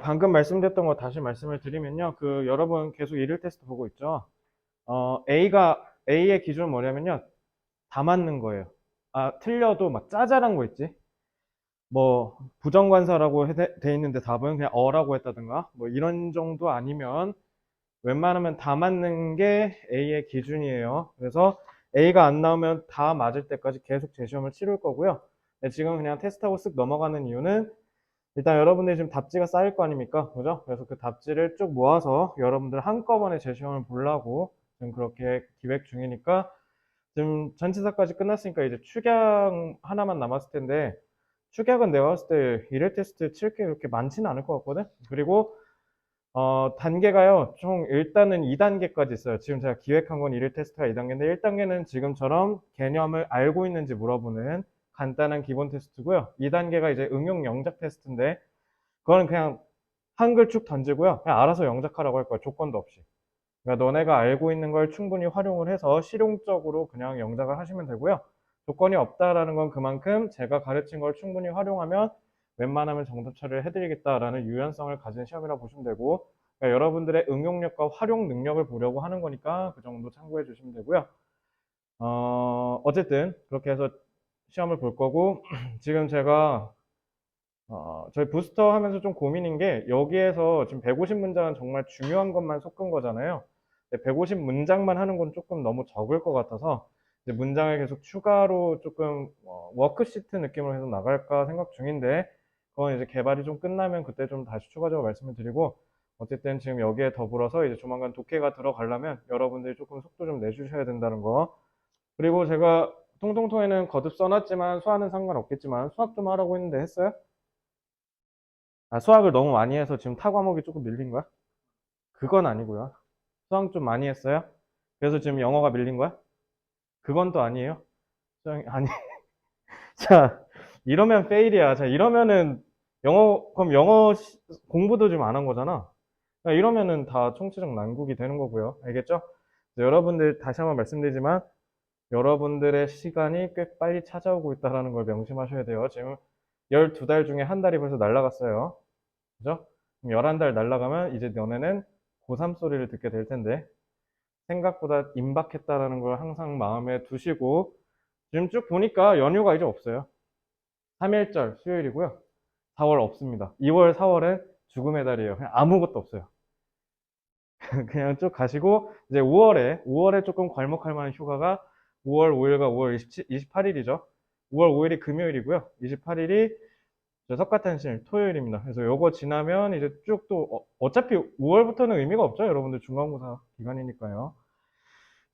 방금 말씀드렸던 거 다시 말씀을 드리면요. 여러분 계속 일일 테스트 보고 있죠? A의 기준은 뭐냐면요. 다 맞는 거예요. 틀려도 막 짜잘한 거 있지? 뭐, 부정관사라고 돼 있는데 답은 그냥 어라고 했다든가, 뭐 이런 정도 아니면 웬만하면 다 맞는 게 A의 기준이에요. 그래서 A가 안 나오면 다 맞을 때까지 계속 재시험을 치를 거고요. 네, 지금 그냥 테스트하고 쓱 넘어가는 이유는 일단 여러분들이 지금 답지가 쌓일 거 아닙니까? 그죠? 그래서 그 답지를 쭉 모아서 여러분들 한꺼번에 재시험을 보려고 지금 그렇게 기획 중이니까 지금 전치사까지 끝났으니까 이제 축약 하나만 남았을 텐데 축약은 내가 봤을 때 1회 테스트 칠 게 그렇게 많지는 않을 것 같거든? 그리고 단계가요, 총 일단은 2단계까지 있어요. 지금 제가 기획한 건 1일 테스트가 2단계인데, 1단계는 지금처럼 개념을 알고 있는지 물어보는 간단한 기본 테스트고요. 2단계가 이제 응용 영작 테스트인데, 그거는 그냥 한글 쭉 던지고요. 그냥 알아서 영작하라고 할 거야. 조건도 없이. 그러니까 너네가 알고 있는 걸 충분히 활용을 해서 실용적으로 그냥 영작을 하시면 되고요. 조건이 없다라는 건 그만큼 제가 가르친 걸 충분히 활용하면 웬만하면 정답 처리를 해드리겠다라는 유연성을 가진 시험이라고 보시면 되고, 그러니까 여러분들의 응용력과 활용 능력을 보려고 하는 거니까 그 정도 참고해 주시면 되고요. 어쨌든 그렇게 해서 시험을 볼 거고 지금 제가 저희 부스터 하면서 좀 고민인 게 여기에서 지금 150문장은 정말 중요한 것만 섞은 거잖아요. 150문장만 하는 건 조금 너무 적을 것 같아서 이제 문장을 계속 추가로 조금 워크시트 느낌으로 해서 나갈까 생각 중인데 그건 이제 개발이 좀 끝나면 그때 좀 다시 추가적으로 말씀을 드리고 어쨌든 지금 여기에 더불어서 이제 조만간 독해가 들어가려면 여러분들이 조금 속도 좀 내주셔야 된다는 거. 그리고 제가 통통통에는 거듭 써놨지만 수학은 상관없겠지만 수학 좀 하라고 했는데 했어요? 수학을 너무 많이 해서 지금 타 과목이 조금 밀린 거야? 그건 아니고요. 수학 좀 많이 했어요? 그래서 지금 영어가 밀린 거야? 그건 또 아니에요. 아니, 자, 이러면 페일이야. 자, 이러면은 그럼 공부도 좀 안 한 거잖아. 이러면은 다 총체적 난국이 되는 거고요. 알겠죠? 여러분들 다시 한번 말씀드리지만 여러분들의 시간이 꽤 빨리 찾아오고 있다는 걸 명심하셔야 돼요. 지금 12달 중에 한 달이 벌써 날아갔어요. 그죠? 그럼 11달 날아가면 이제 너네는 고3 소리를 듣게 될 텐데 생각보다 임박했다라는 걸 항상 마음에 두시고 지금 쭉 보니까 연휴가 이제 없어요. 3일절 수요일이고요. 4월 없습니다. 2월, 4월은 죽음의 달이에요. 그냥 아무것도 없어요. 그냥 쭉 가시고 이제 5월에 조금 괄목할 만한 휴가가 5월 5일과 5월 28일이죠. 5월 5일이 금요일이고요. 28일이 석가탄신 토요일입니다. 그래서 요거 지나면 이제 쭉 또 어차피 5월부터는 의미가 없죠. 여러분들 중간고사 기간이니까요.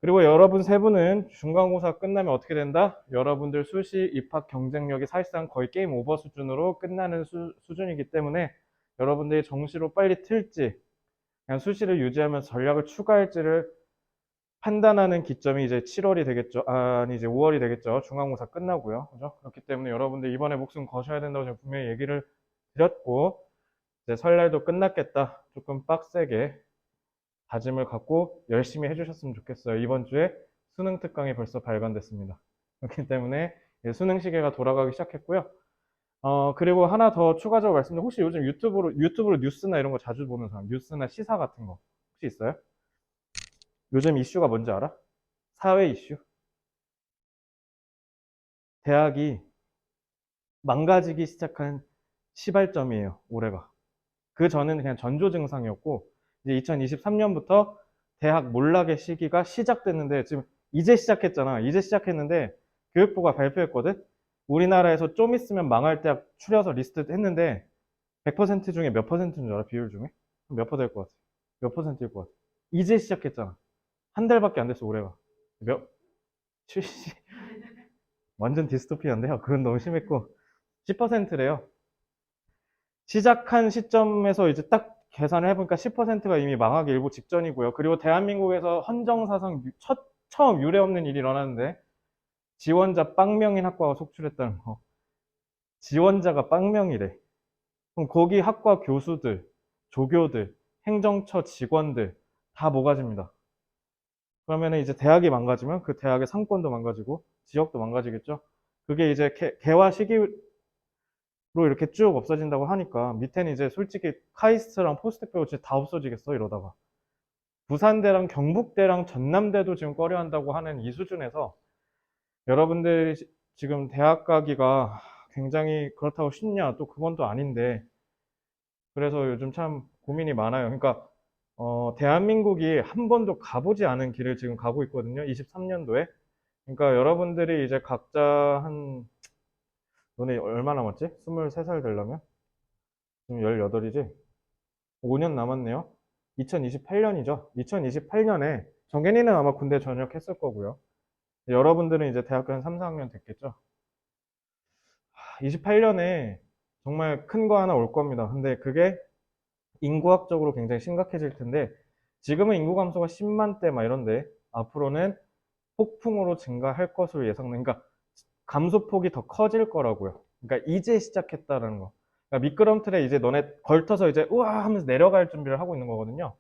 그리고 여러분 세 분은 중간고사 끝나면 어떻게 된다? 여러분들 수시 입학 경쟁력이 사실상 거의 게임 오버 수준으로 끝나는 수준이기 때문에 여러분들이 정시로 빨리 틀지 그냥 수시를 유지하면서 전략을 추가할지를 판단하는 기점이 이제 7월이 되겠죠. 아니, 이제 5월이 되겠죠. 중간고사 끝나고요. 그죠? 그렇기 때문에 여러분들 이번에 목숨 거셔야 된다고 제가 분명히 얘기를 드렸고, 이제 설날도 끝났겠다. 조금 빡세게 다짐을 갖고 열심히 해주셨으면 좋겠어요. 이번 주에 수능 특강이 벌써 발간됐습니다. 그렇기 때문에 수능 시계가 돌아가기 시작했고요. 그리고 하나 더 추가적으로 말씀드리면 혹시 요즘 유튜브로 뉴스나 이런 거 자주 보는 사람, 뉴스나 시사 같은 거 혹시 있어요? 요즘 이슈가 뭔지 알아? 사회 이슈? 대학이 망가지기 시작한 시발점이에요, 올해가. 그 전에는 그냥 전조 증상이었고, 이제 2023년부터 대학 몰락의 시기가 시작됐는데, 지금 이제 시작했잖아. 이제 시작했는데, 교육부가 발표했거든? 우리나라에서 좀 있으면 망할 대학 추려서 리스트 했는데, 100% 중에 몇 퍼센트인 줄 알아? 비율 중에? 몇 퍼센트일 것 같아? 몇 퍼센트일 것 같아? 이제 시작했잖아. 한 달밖에 안 됐어, 올해가. 몇, 70, 완전 디스토피아인데요. 그건 너무 심했고. 10%래요. 시작한 시점에서 이제 딱 계산을 해보니까 10%가 이미 망하기 일보 직전이고요. 그리고 대한민국에서 헌정사상 처음 유례 없는 일이 일어났는데 지원자 빵명인 학과가 속출했다는 거. 지원자가 빵명이래. 그럼 거기 학과 교수들, 조교들, 행정처 직원들 다 모가집니다. 그러면 이제 대학이 망가지면 그 대학의 상권도 망가지고 지역도 망가지겠죠. 그게 이제 개화 시기로 이렇게 쭉 없어진다고 하니까 밑에는 이제 솔직히 카이스트랑 포스텍 빼고 진짜 다 없어지겠어 이러다가. 부산대랑 경북대랑 전남대도 지금 꺼려한다고 하는 이 수준에서 여러분들이 지금 대학 가기가 굉장히 그렇다고 쉽냐? 또 그건 또 아닌데. 그래서 요즘 참 고민이 많아요. 그러니까 대한민국이 한 번도 가보지 않은 길을 지금 가고 있거든요. 23년도에. 그러니까 여러분들이 이제 각자 너네 얼마 남았지? 23살 되려면? 지금 18이지? 5년 남았네요. 2028년이죠. 2028년에 정현이는 아마 군대 전역했을 거고요. 여러분들은 이제 대학교 한 3, 4학년 됐겠죠. 28년에 정말 큰 거 하나 올 겁니다. 근데 그게 인구학적으로 굉장히 심각해질 텐데 지금은 인구 감소가 10만 대 막 이런데 앞으로는 폭풍으로 증가할 것으로 예상됩니다. 그러니까 감소폭이 더 커질 거라고요. 그러니까 이제 시작했다라는 거. 그러니까 미끄럼틀에 이제 너네 걸터서 이제 우와 하면서 내려갈 준비를 하고 있는 거거든요.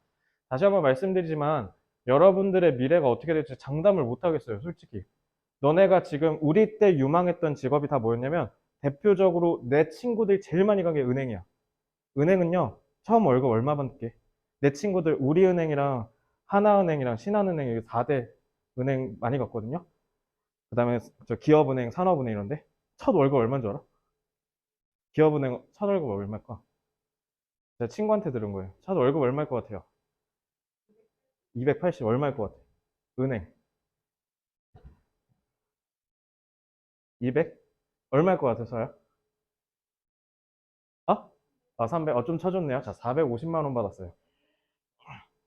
다시 한번 말씀드리지만 여러분들의 미래가 어떻게 될지 장담을 못 하겠어요, 솔직히. 너네가 지금 우리 때 유망했던 직업이 다 뭐였냐면 대표적으로 내 친구들이 제일 많이 간 게 은행이야. 은행은요, 처음 월급 얼마 받게? 내 친구들 우리은행이랑 하나은행이랑 신한은행 여기 4대 은행 많이 갔거든요. 그 다음에 저 기업은행, 산업은행 이런데 첫 월급 얼마인 줄 알아? 기업은행 첫 월급 얼마일까? 제가 친구한테 들은 거예요. 첫 월급 얼마일 것 같아요? 280 얼마일 것 같아? 은행 200? 얼마일 것 같아서요? 아? 300. 좀 쳐줬네요. 자, 450만 원 받았어요.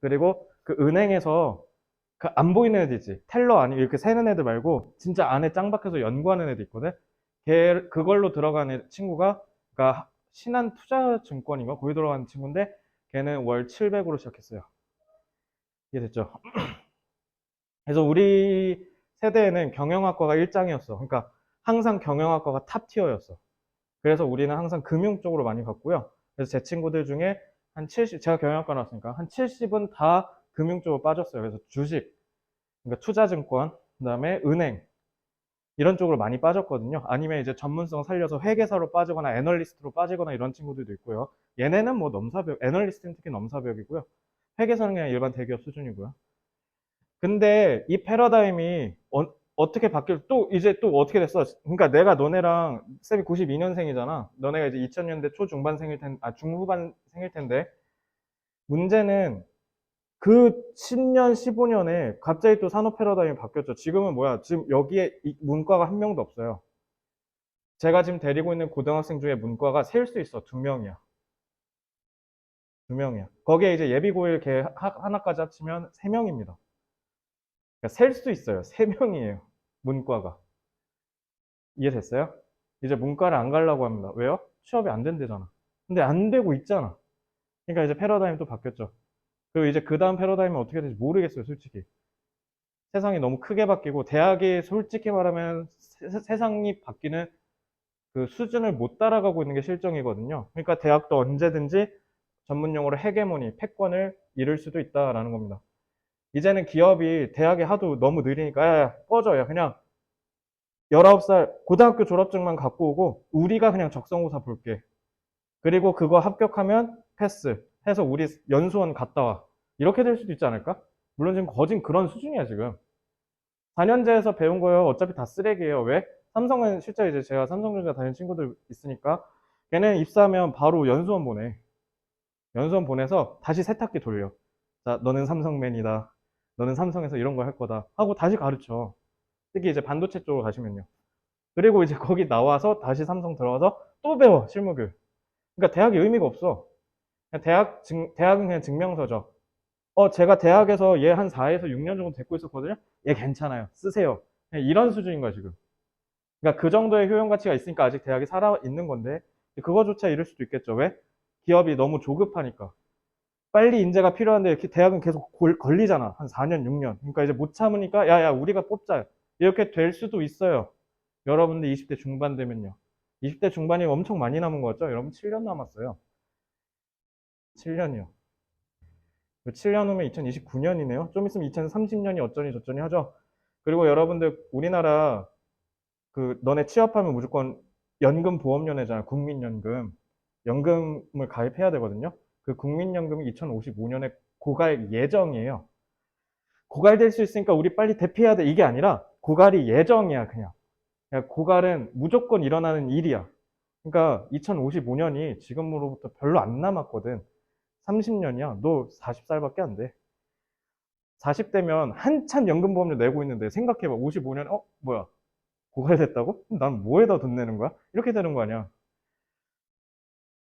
그리고 그 은행에서 그 안 보이는 애들 있지. 텔러 아니고 이렇게 세는 애들 말고 진짜 안에 짱 박혀서 연구하는 애들 있거든. 걔 그걸로 들어간 친구가 그러니까 신한투자증권인가 거기 들어간 친구인데 걔는 월 700으로 시작했어요. 이해됐죠? 그래서 우리 세대에는 경영학과가 일장이었어. 그러니까 항상 경영학과가 탑 티어였어. 그래서 우리는 항상 금융 쪽으로 많이 갔고요. 그래서 제 친구들 중에 한 70, 제가 경영학과 나왔으니까 한 70은 다 금융 쪽으로 빠졌어요. 그래서 주식, 그러니까 투자증권, 그다음에 은행 이런 쪽으로 많이 빠졌거든요. 아니면 이제 전문성 살려서 회계사로 빠지거나 애널리스트로 빠지거나 이런 친구들도 있고요. 얘네는 뭐 넘사벽, 애널리스트는 특히 넘사벽이고요. 회계사는 그냥 일반 대기업 수준이고요. 근데 이 패러다임이 떻게 바뀔 또 이제 또 어떻게 됐어? 그러니까 내가 너네랑 쌤이 92년생이잖아. 너네가 이제 2000년대 초중반생일 텐, 중후반생일 텐데 문제는 그 10년, 15년에 갑자기 또 산업 패러다임이 바뀌었죠. 지금은 뭐야? 지금 여기에 문과가 한 명도 없어요. 제가 지금 데리고 있는 고등학생 중에 문과가 셀 수 있어. 두 명이야. 두 명이야. 거기에 이제 예비고일 걔 하나까지 합치면 세 명입니다. 그러니까 셀 수 있어요. 세 명이에요. 문과가. 이해됐어요? 이제 문과를 안 가려고 합니다. 왜요? 취업이 안 된대잖아. 근데 안 되고 있잖아. 그러니까 이제 패러다임이 또 바뀌었죠. 그리고 이제 그 다음 패러다임은 어떻게 될지 모르겠어요, 솔직히. 세상이 너무 크게 바뀌고, 대학이 솔직히 말하면 세상이 바뀌는 그 수준을 못 따라가고 있는 게 실정이거든요. 그러니까 대학도 언제든지 전문 용어로 헤게모니, 패권을 잃을 수도 있다라는 겁니다. 이제는 기업이 대학이 하도 너무 느리니까, 야, 꺼져요. 그냥 19살 고등학교 졸업증만 갖고 오고, 우리가 그냥 적성고사 볼게. 그리고 그거 합격하면 패스 해서 우리 연수원 갔다 와. 이렇게 될 수도 있지 않을까? 물론 지금 거진 그런 수준이야, 지금. 4년제에서 배운 거요. 어차피 다 쓰레기예요. 왜? 삼성은 실제 이제 제가 삼성전자 다니는 친구들 있으니까 걔는 입사하면 바로 연수원 보내. 연수원 보내서 다시 세탁기 돌려. 자, 너는 삼성맨이다. 너는 삼성에서 이런 거 할 거다. 하고 다시 가르쳐. 특히 이제 반도체 쪽으로 가시면요. 그리고 이제 거기 나와서 다시 삼성 들어가서 또 배워, 실무교육. 그러니까 대학이 의미가 없어. 그냥 대학은 그냥 증명서죠. 제가 대학에서 얘 한 4에서 6년 정도 데리고 있었거든요. 얘 괜찮아요. 쓰세요. 그냥 이런 수준인 거야, 지금. 그러니까 그 정도의 효용 가치가 있으니까 아직 대학이 살아 있는 건데, 그거조차 이럴 수도 있겠죠. 왜? 기업이 너무 조급하니까. 빨리 인재가 필요한데 이렇게 대학은 계속 걸리잖아. 한 4년, 6년. 그러니까 이제 못 참으니까, 야, 야, 우리가 뽑자. 이렇게 될 수도 있어요. 여러분들 20대 중반 되면요. 20대 중반이 엄청 많이 남은 거죠. 여러분 7년 남았어요. 7년이요. 7년 후면 2029년이네요. 좀 있으면 2030년이 어쩌니 저쩌니 하죠. 그리고 여러분들 우리나라 너네 취업하면 무조건 연금보험료내잖아. 국민연금. 연금을 가입해야 되거든요. 그 국민연금이 2055년에 고갈 예정이에요. 고갈될 수 있으니까 우리 빨리 대피해야 돼. 이게 아니라 고갈이 예정이야, 그냥. 그냥 고갈은 무조건 일어나는 일이야. 그러니까 2055년이 지금으로부터 별로 안 남았거든. 30년이야. 너 40살밖에 안 돼. 40대면 한참 연금보험료 내고 있는데 생각해봐. 55년, 뭐야. 고갈됐다고? 난 뭐에다 돈 내는 거야? 이렇게 되는 거 아니야.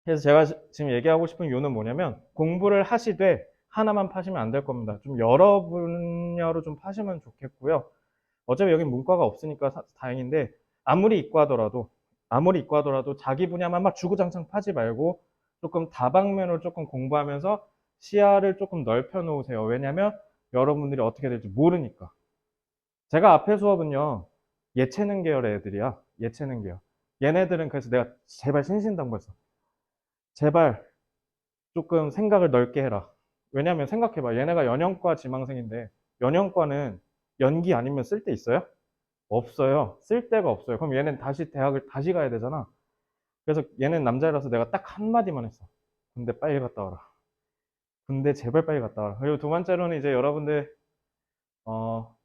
그래서 제가 지금 얘기하고 싶은 이유는 뭐냐면 공부를 하시되 하나만 파시면 안 될 겁니다. 좀 여러 분야로 좀 파시면 좋겠고요. 어차피 여기 문과가 없으니까 다행인데 아무리 이과더라도 자기 분야만 막 주구장창 파지 말고 조금 다방면으로 조금 공부하면서 시야를 조금 넓혀 놓으세요. 왜냐면 여러분들이 어떻게 될지 모르니까. 제가 앞에 수업은요, 예체능 계열의 애들이야. 예체능 계열. 얘네들은 그래서 내가 제발 신신당부했어. 제발 조금 생각을 넓게 해라. 왜냐면 생각해봐. 얘네가 연영과 지망생인데 연영과는 연기 아니면 쓸 데 있어요? 없어요. 쓸 데가 없어요. 그럼 얘는 다시 대학을 다시 가야 되잖아. 그래서 얘는 남자라서 내가 딱 한마디만 했어. 군대 빨리 갔다 와라. 군대 제발 빨리 갔다 와라. 그리고 두 번째로는 이제 여러분들 어,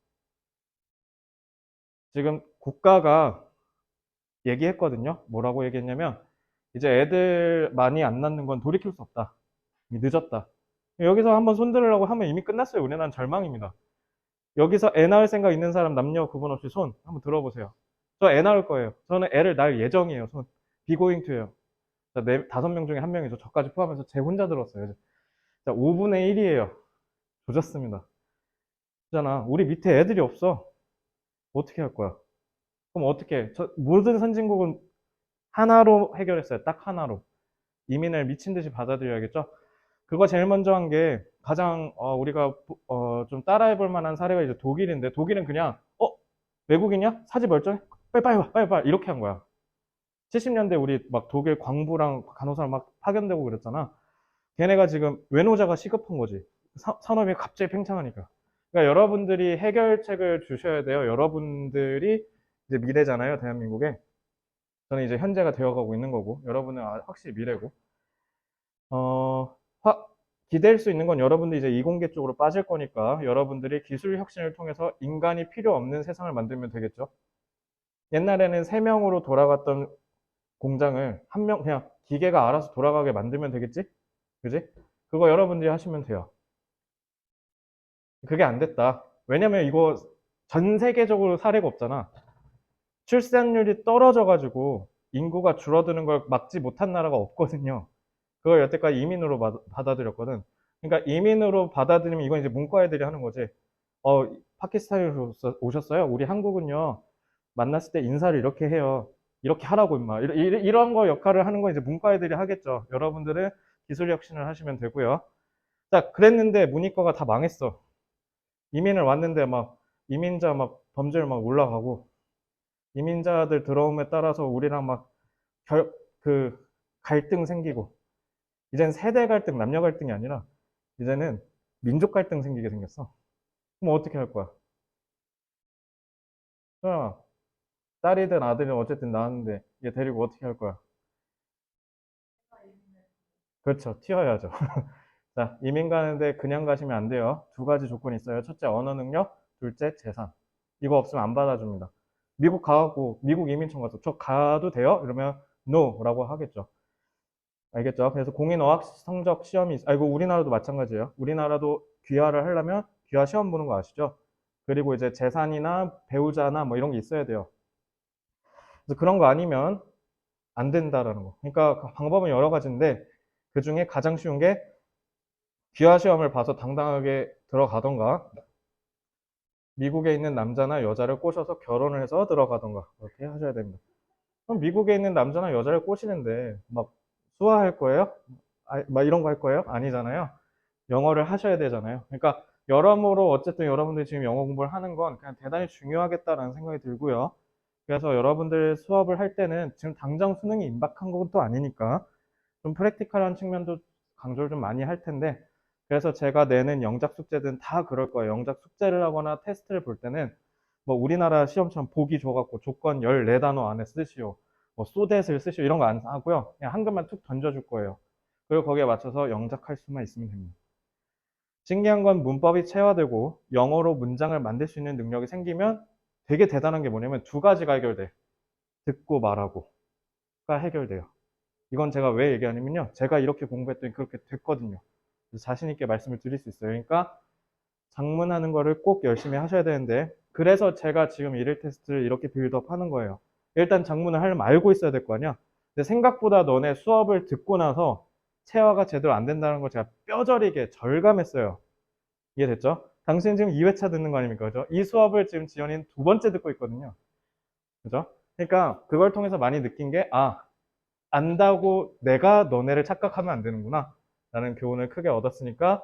지금 국가가 얘기했거든요. 뭐라고 얘기했냐면 이제 애들 많이 안 낳는 건 돌이킬 수 없다. 이미 늦었다. 여기서 한번 손들으라고 하면 이미 끝났어요. 우리나라는 절망입니다. 여기서 애 낳을 생각 있는 사람 남녀 구분 없이 손 한번 들어보세요. 저 애 낳을 거예요. 저는 애를 낳을 예정이에요. 손. 비고잉 투예요. 다섯 명 중에 한 명이죠. 저까지 포함해서 제 혼자 들었어요. 자, 5분의 1이에요. 조졌습니다. 잖아. 우리 밑에 애들이 없어. 어떻게 할 거야? 그럼 어떻게 해? 모든 선진국은 하나로 해결했어요. 딱 하나로. 이민을 미친 듯이 받아들여야겠죠? 그거 제일 먼저 한 게 가장 우리가 좀 따라해 볼 만한 사례가 이제 독일인데 독일은 그냥 외국인이야? 사지 멀쩡해? 빨리 빨리 와 빨리 빨리 이렇게 한 거야. 70년대 우리 막 독일 광부랑 간호사 막 파견되고 그랬잖아. 걔네가 지금 외노자가 시급한 거지. 산업이 갑자기 팽창하니까. 그러니까 여러분들이 해결책을 주셔야 돼요. 여러분들이 이제 미래잖아요, 대한민국에. 저는 이제 현재가 되어가고 있는 거고, 여러분은 확실히 미래고. 어, 기댈 수 있는 건 여러분들이 이제 이공계 쪽으로 빠질 거니까 여러분들이 기술 혁신을 통해서 인간이 필요 없는 세상을 만들면 되겠죠. 옛날에는 3명으로 돌아갔던 공장을 한 명, 그냥 기계가 알아서 돌아가게 만들면 되겠지? 그지? 그거 여러분들이 하시면 돼요. 그게 안 됐다. 왜냐면 이거 전 세계적으로 사례가 없잖아. 출산율이 떨어져가지고 인구가 줄어드는 걸 막지 못한 나라가 없거든요. 그걸 여태까지 이민으로 받아들였거든. 그러니까 이민으로 받아들이면 이건 이제 문과 애들이 하는 거지. 파키스탄에서 오셨어요? 우리 한국은요, 만났을 때 인사를 이렇게 해요. 이렇게 하라고, 임마. 이런 거 역할을 하는 건 이제 문과 애들이 하겠죠. 여러분들은 기술 혁신을 하시면 되고요. 자, 그랬는데 문이과가 다 망했어. 이민을 왔는데 막 이민자 막 범죄율 막 올라가고 이민자들 들어옴에 따라서 우리랑 막 그 갈등 생기고 이젠 세대 갈등, 남녀 갈등이 아니라 이제는 민족 갈등 생기게 생겼어. 그럼 어떻게 할 거야? 야, 딸이든 아들이든 어쨌든 낳았는데 얘 데리고 어떻게 할 거야? 그렇죠. 튀어야죠. 자, 이민 가는데 그냥 가시면 안 돼요. 두 가지 조건이 있어요. 첫째, 언어 능력. 둘째, 재산. 이거 없으면 안 받아줍니다. 미국 가고 미국 이민청 가서 저 가도 돼요? 이러면 NO라고 하겠죠. 알겠죠? 그래서 공인 어학 성적 시험이 아이고 우리나라도 마찬가지예요. 우리나라도 귀화를 하려면 귀화 시험 보는 거 아시죠? 그리고 이제 재산이나 배우자나 뭐 이런 게 있어야 돼요. 그래서 그런 거 아니면 안 된다라는 거. 그러니까 그 방법은 여러 가지인데 그 중에 가장 쉬운 게 귀화 시험을 봐서 당당하게 들어가던가 미국에 있는 남자나 여자를 꼬셔서 결혼을 해서 들어가던가 그렇게 하셔야 됩니다. 그럼 미국에 있는 남자나 여자를 꼬시는데 막 수화할 거예요? 막 이런 거 할 거예요? 아니잖아요. 영어를 하셔야 되잖아요. 그러니까 여러모로 어쨌든 여러분들이 지금 영어 공부를 하는 건 그냥 대단히 중요하겠다라는 생각이 들고요. 그래서 여러분들 수업을 할 때는 지금 당장 수능이 임박한 것도 아니니까 좀 프랙티컬한 측면도 강조를 좀 많이 할 텐데 그래서 제가 내는 영작 숙제든 다 그럴 거예요. 영작 숙제를 하거나 테스트를 볼 때는 뭐 우리나라 시험처럼 보기 줘갖고 조건 14단어 안에 쓰시오. 뭐 소댓을 쓰시오. 이런 거 안 하고요. 그냥 한글만 툭 던져줄 거예요. 그리고 거기에 맞춰서 영작할 수만 있으면 됩니다. 신기한 건 문법이 체화되고 영어로 문장을 만들 수 있는 능력이 생기면 되게 대단한 게 뭐냐면 두 가지가 해결돼. 듣고 말하고가 해결돼요. 이건 제가 왜 얘기하냐면요. 제가 이렇게 공부했더니 그렇게 됐거든요. 그래서 자신 있게 말씀을 드릴 수 있어요. 그러니까 작문하는 거를 꼭 열심히 하셔야 되는데 그래서 제가 지금 일일 테스트를 이렇게 빌드업 하는 거예요. 일단 작문을 하려면 알고 있어야 될 거 아니야. 근데 생각보다 너네 수업을 듣고 나서 체화가 제대로 안 된다는 걸 제가 뼈저리게 절감했어요. 이해됐죠? 당신 지금 2회차 듣는 거 아닙니까? 그죠? 이 수업을 지금 지연이는 두 번째 듣고 있거든요. 그죠? 그러니까 그걸 통해서 많이 느낀 게, 아, 안다고 내가 너네를 착각하면 안 되는구나. 라는 교훈을 크게 얻었으니까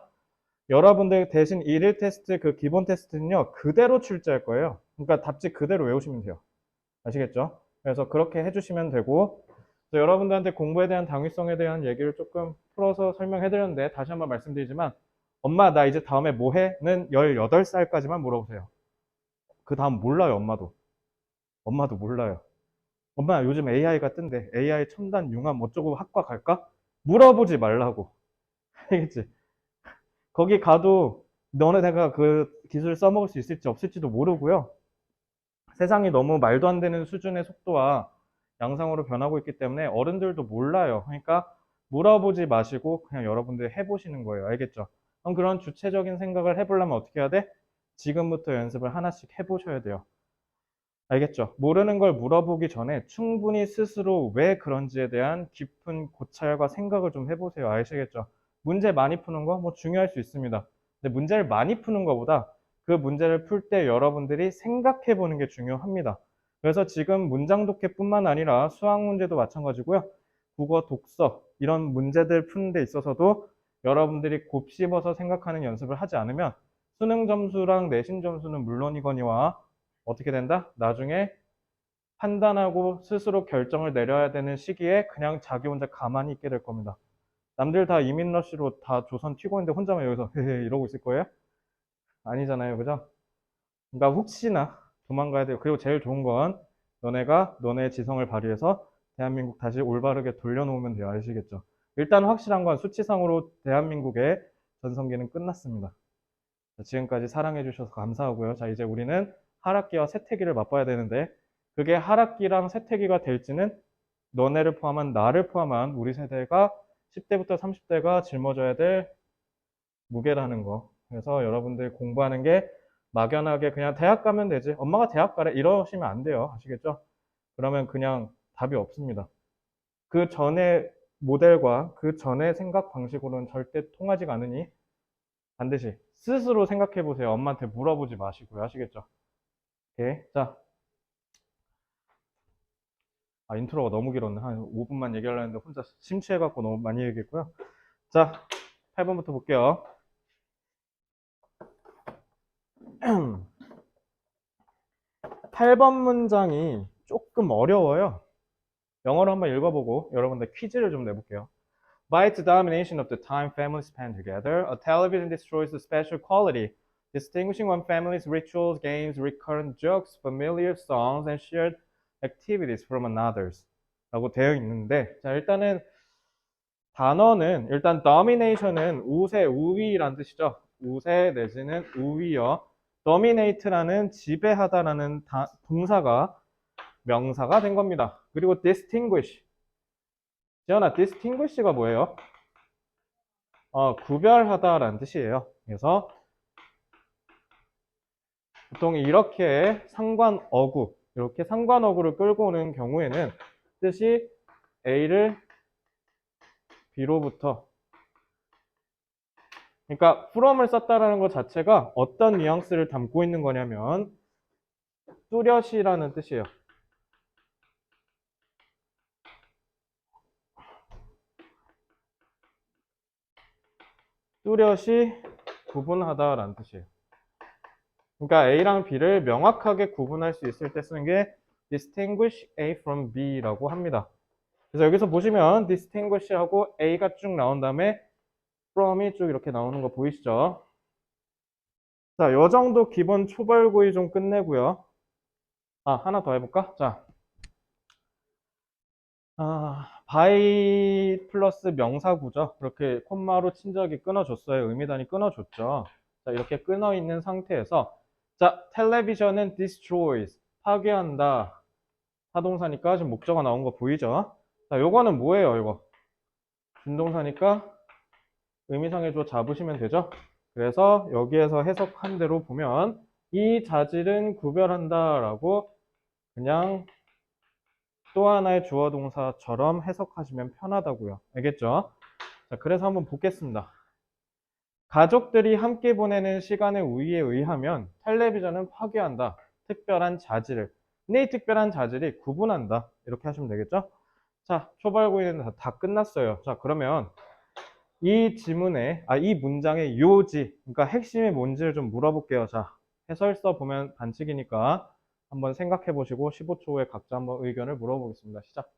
여러분들 대신 일일 테스트 그 기본 테스트는요, 그대로 출제할 거예요. 그러니까 답지 그대로 외우시면 돼요. 아시겠죠? 그래서 그렇게 해주시면 되고, 여러분들한테 공부에 대한 당위성에 대한 얘기를 조금 풀어서 설명해드렸는데, 다시 한번 말씀드리지만, 엄마, 나 이제 다음에 뭐 해? 는 18살까지만 물어보세요. 그 다음 몰라요, 엄마도. 엄마도 몰라요. 엄마, 요즘 AI가 뜬대. AI 첨단 융합 어쩌고 학과 갈까? 물어보지 말라고. 알겠지? 거기 가도 너네 내가 그 기술 써먹을 수 있을지 없을지도 모르고요. 세상이 너무 말도 안 되는 수준의 속도와 양상으로 변하고 있기 때문에 어른들도 몰라요. 그러니까 물어보지 마시고 그냥 여러분들 해보시는 거예요. 알겠죠? 그럼 그런 주체적인 생각을 해보려면 어떻게 해야 돼? 지금부터 연습을 하나씩 해보셔야 돼요. 알겠죠? 모르는 걸 물어보기 전에 충분히 스스로 왜 그런지에 대한 깊은 고찰과 생각을 좀 해보세요. 아시겠죠? 문제 많이 푸는 거 뭐 중요할 수 있습니다. 근데 문제를 많이 푸는 것보다 그 문제를 풀 때 여러분들이 생각해 보는 게 중요합니다. 그래서 지금 문장 독해뿐만 아니라 수학 문제도 마찬가지고요. 국어, 독서 이런 문제들 푸는 데 있어서도 여러분들이 곱씹어서 생각하는 연습을 하지 않으면 수능 점수랑 내신 점수는 물론이거니와 어떻게 된다? 나중에 판단하고 스스로 결정을 내려야 되는 시기에 그냥 자기 혼자 가만히 있게 될 겁니다. 남들 다 이민러시로 다 조선 튀고 있는데 혼자만 여기서 헤헤 이러고 있을 거예요? 아니잖아요. 그죠? 그러니까 혹시나 도망가야 돼요. 그리고 제일 좋은 건 너네가 너네의 지성을 발휘해서 대한민국 다시 올바르게 돌려놓으면 돼요. 아시겠죠? 일단 확실한 건 수치상으로 대한민국의 전성기는 끝났습니다. 지금까지 사랑해 주셔서 감사하고요. 자, 이제 우리는 하락기와 쇠퇴기를 맛봐야 되는데 그게 하락기랑 쇠퇴기가 될지는 너네를 포함한 나를 포함한 우리 세대가 10대부터 30대가 짊어져야 될 무게라는 거. 그래서 여러분들 공부하는 게 막연하게 그냥 대학 가면 되지. 엄마가 대학 가래. 이러시면 안 돼요. 아시겠죠? 그러면 그냥 답이 없습니다. 그 전의 모델과 그 전의 생각 방식으로는 절대 통하지가 않으니 반드시 스스로 생각해 보세요. 엄마한테 물어보지 마시고요. 아시겠죠? 오케이. 자, 인트로가 너무 길었네. 한 5분만 얘기하려고 했는데 혼자 심취해갖고 너무 많이 얘기했고요. 자, 8번부터 볼게요. 8번 문장이 조금 어려워요. 영어로 한번 읽어보고 여러분들 퀴즈를 좀 내볼게요. By its domination of the time families spend together, a television destroys the special quality, distinguishing one family's rituals, games, recurrent jokes, familiar songs, and shared activities from another's 라고 되어 있는데, 자, 일단은 단어는, 일단 domination은 우세, 우위란 뜻이죠. 우세 내지는 우위여. dominate라는 지배하다라는 동사가 명사가 된 겁니다. 그리고 distinguish. 지연아, distinguish가 뭐예요? 구별하다라는 뜻이에요. 그래서 보통 이렇게 상관어구, 이렇게 상관어구를 끌고 오는 경우에는 뜻이 A를 B로부터, 그러니까 from을 썼다라는 것 자체가 어떤 뉘앙스를 담고 있는 거냐면 뚜렷이라는 뜻이에요. 뚜렷이 구분하다라는 뜻이에요. 그러니까 A랑 B를 명확하게 구분할 수 있을 때 쓰는 게 distinguish A from B라고 합니다. 그래서 여기서 보시면 distinguish하고 A가 쭉 나온 다음에 from이 쭉 이렇게 나오는 거 보이시죠? 자, 요 정도 기본 초벌구이 좀 끝내고요. 하나 더 해볼까? 자, by 플러스 명사구죠. 그렇게 콤마로 친절하게 끊어줬어요. 의미단위 끊어줬죠. 자, 이렇게 끊어 있는 상태에서, 자, 텔레비전은 destroys, 파괴한다. 타동사니까 지금 목적어 나온 거 보이죠? 자, 요거는 뭐예요, 이거? 준동사니까 의미상의 조 잡으시면 되죠? 그래서 여기에서 해석한 대로 보면 이 자질은 구별한다 라고 그냥 또 하나의 주어 동사처럼 해석하시면 편하다고요. 알겠죠? 자, 그래서 한번 보겠습니다. 가족들이 함께 보내는 시간의 우위에 의하면 텔레비전은 파괴한다. 특별한 자질을. 근데 이 특별한 자질이 구분한다. 이렇게 하시면 되겠죠? 자, 초벌구인은 다 끝났어요. 자, 그러면 이 지문에, 이 문장의 요지, 그러니까 핵심이 뭔지를 좀 물어볼게요. 자, 해설서 보면 반칙이니까 한번 생각해 보시고 15초 후에 각자 한번 의견을 물어보겠습니다. 시작.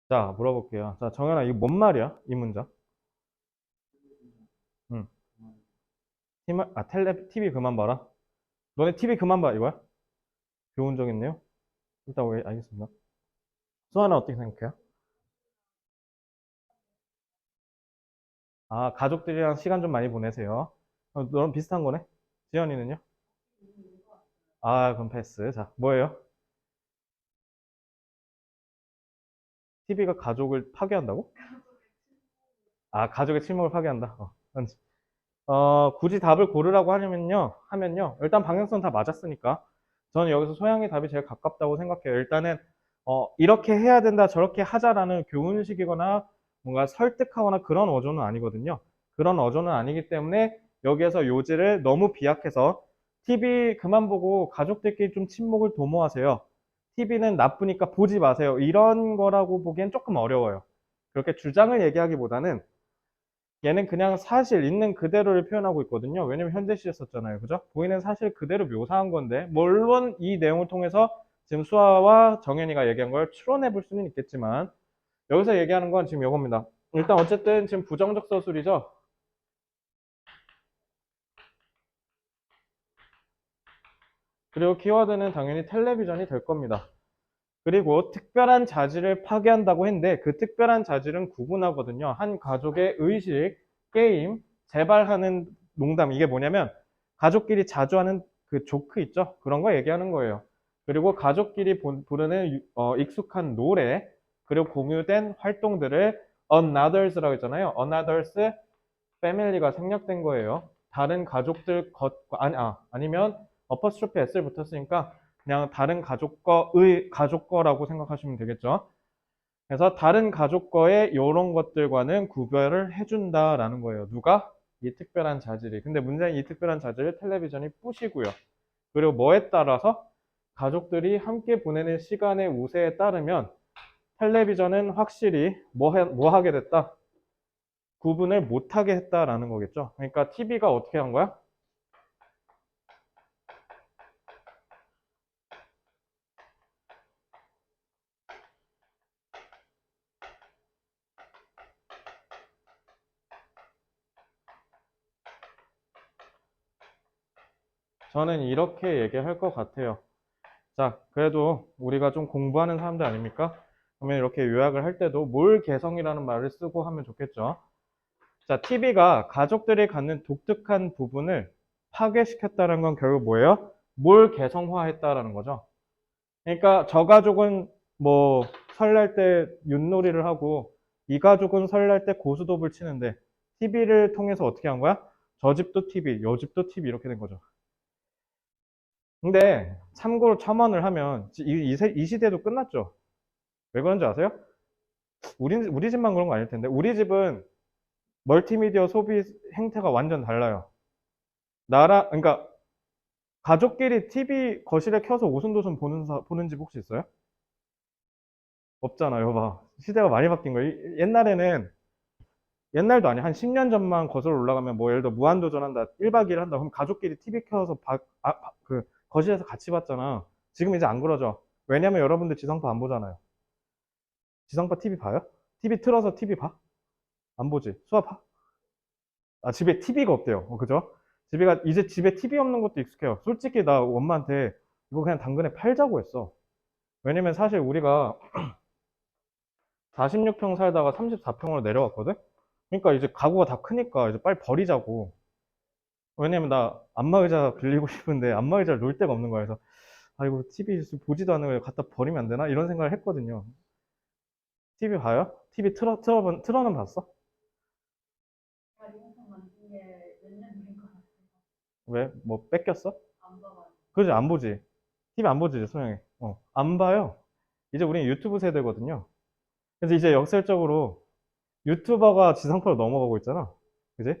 자, 물어볼게요. 자, 정연아, 이거 뭔 말이야? 이 문장? 응. TV 그만 봐라. 너네 TV 그만 봐, 이거야? 교훈적이네요. 일단, 왜, 알겠습니다. 수아는 어떻게 생각해요? 가족들이랑 시간 좀 많이 보내세요. 너랑 비슷한 거네? 지연이는요? 그럼 패스. 자, 뭐예요? TV가 가족을 파괴한다고? 가족의 침묵을 파괴한다. 굳이 답을 고르라고 하면요. 일단 방향성 다 맞았으니까. 저는 여기서 소양의 답이 제일 가깝다고 생각해요. 일단은, 이렇게 해야 된다, 저렇게 하자라는 교훈식이거나 뭔가 설득하거나 그런 어조는 아니거든요. 그런 어조는 아니기 때문에 여기에서 요지를 너무 비약해서 TV 그만 보고 가족들끼리 좀 친목을 도모하세요. TV는 나쁘니까 보지 마세요. 이런 거라고 보기엔 조금 어려워요. 그렇게 주장을 얘기하기보다는 얘는 그냥 사실 있는 그대로를 표현하고 있거든요. 왜냐면 현재 시제 썼잖아요. 그죠? 보이는 사실 그대로 묘사한 건데, 물론 이 내용을 통해서 지금 수아와 정현이가 얘기한 걸 추론해 볼 수는 있겠지만, 여기서 얘기하는 건 지금 이겁니다. 일단 어쨌든 지금 부정적 서술이죠. 그리고 키워드는 당연히 텔레비전이 될 겁니다. 그리고 특별한 자질을 파괴한다고 했는데 그 특별한 자질은 구분하거든요. 한 가족의 의식, 게임, 재발하는 농담. 이게 뭐냐면 가족끼리 자주 하는 그 조크 있죠? 그런 거 얘기하는 거예요. 그리고 가족끼리 부르는 익숙한 노래, 그리고 공유된 활동들을 anothers라고 했잖아요. anothers family가 생략된 거예요. 다른 가족들 아니면 어퍼스트로피 s를 붙었으니까 그냥 다른 가족 거의 가족 거라고 생각하시면 되겠죠. 그래서 다른 가족 거의 이런 것들과는 구별을 해준다라는 거예요. 누가? 이 특별한 자질이. 근데 문제는 이 특별한 자질을 텔레비전이 부시고요. 그리고 뭐에 따라서? 가족들이 함께 보내는 시간의 우세에 따르면 텔레비전은 확실히 뭐 하게 됐다? 구분을 못하게 했다라는 거겠죠. 그러니까 TV가 어떻게 한 거야? 저는 이렇게 얘기할 것 같아요. 자, 그래도 우리가 좀 공부하는 사람들 아닙니까? 그러면 이렇게 요약을 할 때도 몰 개성이라는 말을 쓰고 하면 좋겠죠. 자, TV가 가족들이 갖는 독특한 부분을 파괴시켰다는 건 결국 뭐예요? 몰 개성화했다라는 거죠. 그러니까 저 가족은 뭐 설날 때 윷놀이를 하고 이 가족은 설날 때 고스톱을 치는데 TV를 통해서 어떻게 한 거야? 저 집도 TV, 요 집도 TV 이렇게 된 거죠. 근데 참고로 첨언을 하면 이 시대도 끝났죠. 왜 그런지 아세요? 우리 집만 그런 거 아닐 텐데 우리 집은 멀티미디어 소비 행태가 완전 달라요. 그러니까 가족끼리 TV 거실에 켜서 오순도순 보는 집 혹시 있어요? 없잖아요. 봐. 시대가 많이 바뀐 거예요. 옛날에는 옛날도 아니야. 한 10년 전만 거슬러 올라가면 뭐 예를 들어 무한도전 한다. 1박 2일 한다. 그럼 가족끼리 TV 켜서 거실에서 같이 봤잖아. 지금 이제 안 그러죠. 왜냐면 여러분들 지상파 안 보잖아요. 지상파 TV 봐요? TV 틀어서 TV 봐? 안 보지. 수학 봐? 아, 집에 TV가 없대요. 그죠? 이제 집에 TV 없는 것도 익숙해요. 솔직히 나 엄마한테 이거 그냥 당근에 팔자고 했어. 왜냐면 사실 우리가 46평 살다가 34평으로 내려왔거든? 그러니까 이제 가구가 다 크니까 이제 빨리 버리자고. 왜냐면 나 안마의자 빌리고 싶은데 안마의자를 놓을 데가 없는 거야. 그래서 아, 이거 TV 보지도 않는 걸 갖다 버리면 안 되나? 이런 생각을 했거든요. TV 봐요? TV 틀어는 봤어? 왜? 뭐 뺏겼어? 그지? 안 보지? TV 안 보지, 소영이. 안 봐요. 이제 우리는 유튜브 세대거든요. 그래서 이제 역설적으로 유튜버가 지상파로 넘어가고 있잖아. 그지?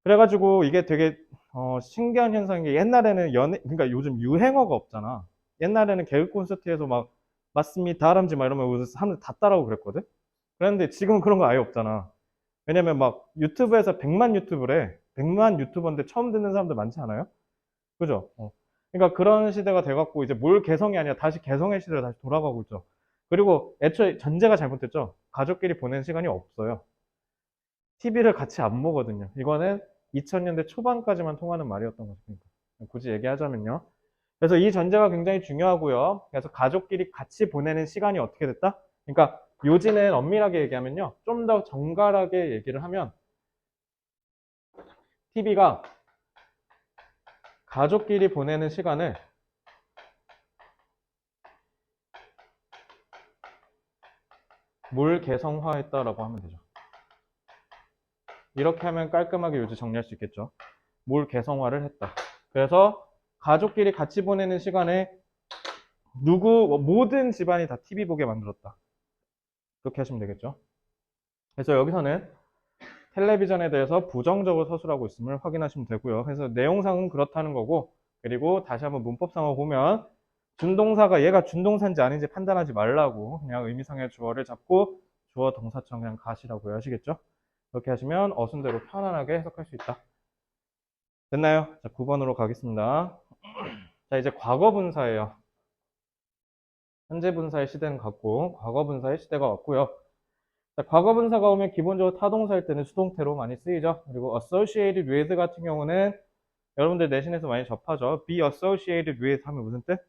그래가지고 이게 되게 신기한 현상인 게 옛날에는 그러니까 요즘 유행어가 없잖아. 옛날에는 개그 콘서트에서 막 맞습니다, 다람쥐 막 이러면 사람들 다 따라하고 그랬거든? 그런데 지금은 그런 거 아예 없잖아. 왜냐면 막 유튜브에서 100만 유튜브래. 100만 유튜버인데 처음 듣는 사람들 많지 않아요? 그죠? 그러니까 그런 시대가 돼갖고 이제 뭘 개성이 아니라 다시 개성의 시대로 다시 돌아가고 있죠. 그리고 애초에 전제가 잘못됐죠. 가족끼리 보내는 시간이 없어요. TV를 같이 안 보거든요. 이거는 2000년대 초반까지만 통하는 말이었던 거죠. 그러니까 굳이 얘기하자면요. 그래서 이 전제가 굉장히 중요하고요. 그래서 가족끼리 같이 보내는 시간이 어떻게 됐다? 그러니까 요지는 엄밀하게 얘기하면요. 좀 더 정갈하게 얘기를 하면 TV가 가족끼리 보내는 시간을 몰개성화했다라고 하면 되죠. 이렇게 하면 깔끔하게 요지 정리할 수 있겠죠. 몰개성화를 했다. 그래서 가족끼리 같이 보내는 시간에 모든 집안이 다 TV 보게 만들었다. 그렇게 하시면 되겠죠. 그래서 여기서는 텔레비전에 대해서 부정적으로 서술하고 있음을 확인하시면 되고요. 그래서 내용상은 그렇다는 거고, 그리고 다시 한번 문법상으로 보면 준동사가 얘가 준동사인지 아닌지 판단하지 말라고 그냥 의미상의 주어를 잡고 주어 동사처럼 그냥 가시라고요. 아시겠죠? 그렇게 하시면 어순대로 편안하게 해석할 수 있다. 됐나요? 자, 9번으로 가겠습니다. 자, 이제 과거 분사예요. 현재 분사의 시대는 갔고 과거 분사의 시대가 왔고요. 자, 과거 분사가 오면 기본적으로 타동사일 때는 수동태로 많이 쓰이죠. 그리고 associated with 같은 경우는 여러분들 내신에서 많이 접하죠. be associated with 하면 무슨 뜻?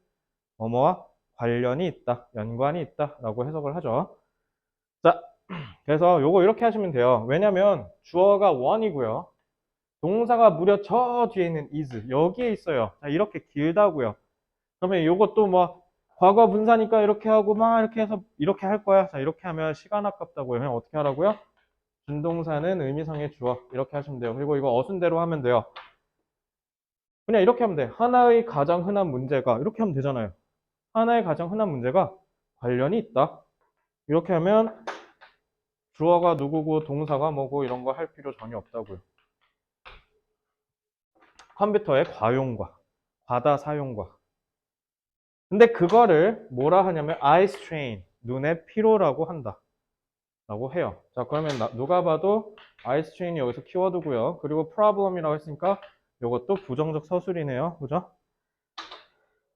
뭐뭐와 관련이 있다, 연관이 있다 라고 해석을 하죠. 자, 그래서 요거 이렇게 하시면 돼요. 왜냐면 주어가 one이고요. 동사가 무려 저 뒤에 있는 is 여기에 있어요. 자, 이렇게 길다고요. 그러면 요것도 뭐 과거 분사니까 이렇게 하고 막 이렇게 해서 이렇게 할 거야. 자, 이렇게 하면 시간 아깝다고요. 그냥 어떻게 하라고요? 준동사는 의미상의 주어 이렇게 하시면 돼요. 그리고 이거 어순대로 하면 돼요. 그냥 이렇게 하면 돼. 하나의 가장 흔한 문제가 이렇게 하면 되잖아요. 하나의 가장 흔한 문제가 관련이 있다. 이렇게 하면 주어가 누구고 동사가 뭐고 이런 거 할 필요 전혀 없다고요. 컴퓨터의 과용과 과다 사용과 근데 그거를 뭐라 하냐면 eye strain 눈의 피로라고 한다 라고 해요. 자, 그러면 누가 봐도 eye strain이 여기서 키워드고요. 그리고 problem이라고 했으니까 이것도 부정적 서술이네요. 그죠?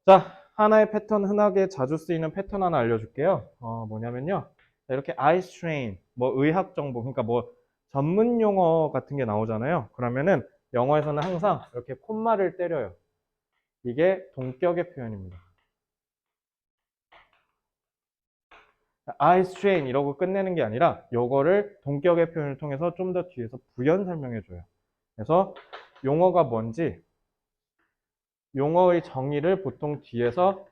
자, 하나의 패턴, 흔하게 자주 쓰이는 패턴 하나 알려줄게요. 뭐냐면요. 이렇게 eye strain, 뭐 의학 정보, 그러니까 뭐 전문 용어 같은 게 나오잖아요. 그러면은 영어에서는 항상 이렇게 콤마를 때려요. 이게 동격의 표현입니다. eye strain 이러고 끝내는 게 아니라 요거를 동격의 표현을 통해서 좀 더 뒤에서 부연 설명해 줘요. 그래서 용어가 뭔지 용어의 정의를 보통 뒤에서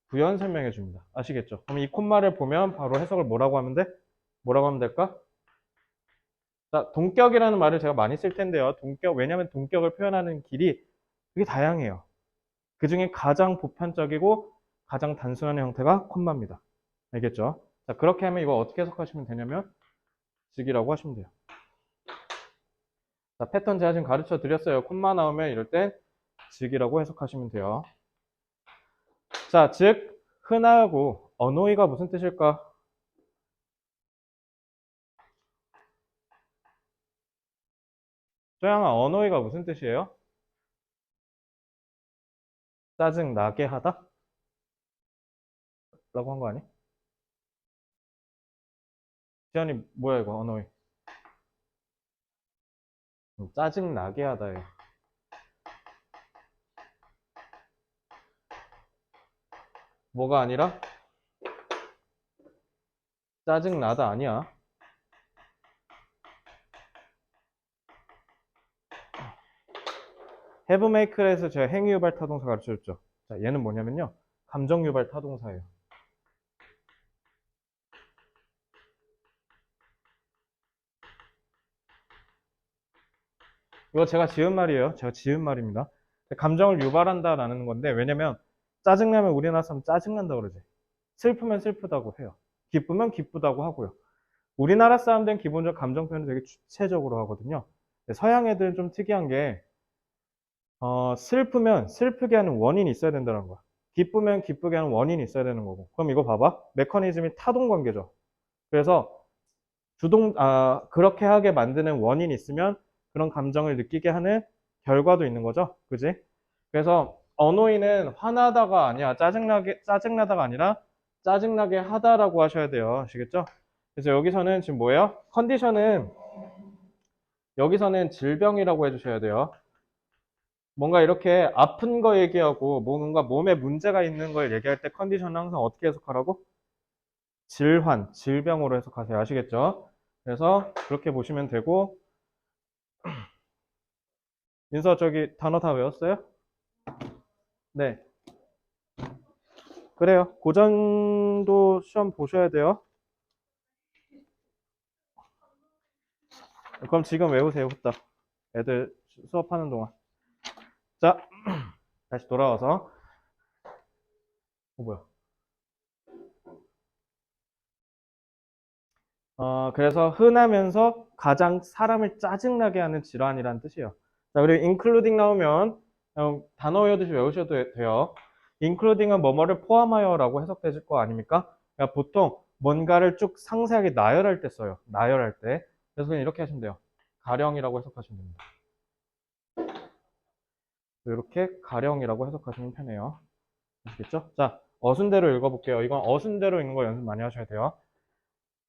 부연 설명해 줍니다. 아시겠죠? 그럼 이 콤마를 보면 바로 해석을 뭐라고 하면 돼? 뭐라고 하면 될까? 자, 동격이라는 말을 제가 많이 쓸 텐데요. 왜냐하면 동격을 표현하는 길이 되게 다양해요. 그 중에 가장 보편적이고 가장 단순한 형태가 콤마입니다. 알겠죠? 자, 그렇게 하면 이거 어떻게 해석하시면 되냐면 즉이라고 하시면 돼요. 자, 패턴 제가 지금 가르쳐 드렸어요. 콤마 나오면 이럴 때 즉이라고 해석하시면 돼요. 자, 즉, 흔하고 annoy가 무슨 뜻일까? 소양아, 언어이가 무슨 뜻이에요? 짜증 나게 하다? 라고 한 거 아니? 지안이 뭐야 이거 언어이? 짜증 나게 하다예요. 뭐가 아니라? 짜증 나다 아니야. have make에서 제가 행위 유발 타동사 가르쳐줬죠. 자, 얘는 뭐냐면요. 감정 유발 타동사예요. 이거 제가 지은 말이에요. 제가 지은 말입니다. 감정을 유발한다라는 건데, 왜냐면 짜증나면 우리나라 사람 짜증난다 그러지. 슬프면 슬프다고 해요. 기쁘면 기쁘다고 하고요. 우리나라 사람들은 기본적으로 감정 표현을 되게 주체적으로 하거든요. 서양 애들은 좀 특이한 게 슬프면 슬프게 하는 원인이 있어야 된다는 거야. 기쁘면 기쁘게 하는 원인이 있어야 되는 거고. 그럼 이거 봐봐. 메커니즘이 타동 관계죠. 그래서 그렇게 하게 만드는 원인이 있으면 그런 감정을 느끼게 하는 결과도 있는 거죠. 그지? 그래서 언어인은 화나다가 아니야. 짜증나다가 아니라 짜증나게 하다라고 하셔야 돼요. 아시겠죠? 그래서 여기서는 지금 뭐예요? 컨디션은 여기서는 질병이라고 해주셔야 돼요. 뭔가 이렇게 아픈 거 얘기하고 뭔가 몸에 문제가 있는 걸 얘기할 때 컨디션은 항상 어떻게 해석하라고? 질환, 질병으로 해석하세요. 아시겠죠? 그래서 그렇게 보시면 되고 인서 저기 단어 다 외웠어요? 네. 그래요. 고전도 시험 보셔야 돼요. 그럼 지금 외우세요, 후딱. 애들 수업하는 동안. 자, 다시 돌아와서. 뭐야. 그래서 흔하면서 가장 사람을 짜증나게 하는 질환이란 뜻이에요. 자, 그리고 including 나오면 단어 외우듯이 외우셔도 돼요. including은 뭐뭐를 포함하여라고 해석되실 거 아닙니까? 그러니까 보통 뭔가를 쭉 상세하게 나열할 때 써요. 나열할 때. 그래서 그냥 이렇게 하시면 돼요. 가령이라고 해석하시면 됩니다. 이렇게 가령이라고 해석하시면 편해요. 아시겠죠? 자, 어순대로 읽어볼게요. 이건 어순대로 읽는 거 연습 많이 하셔야 돼요.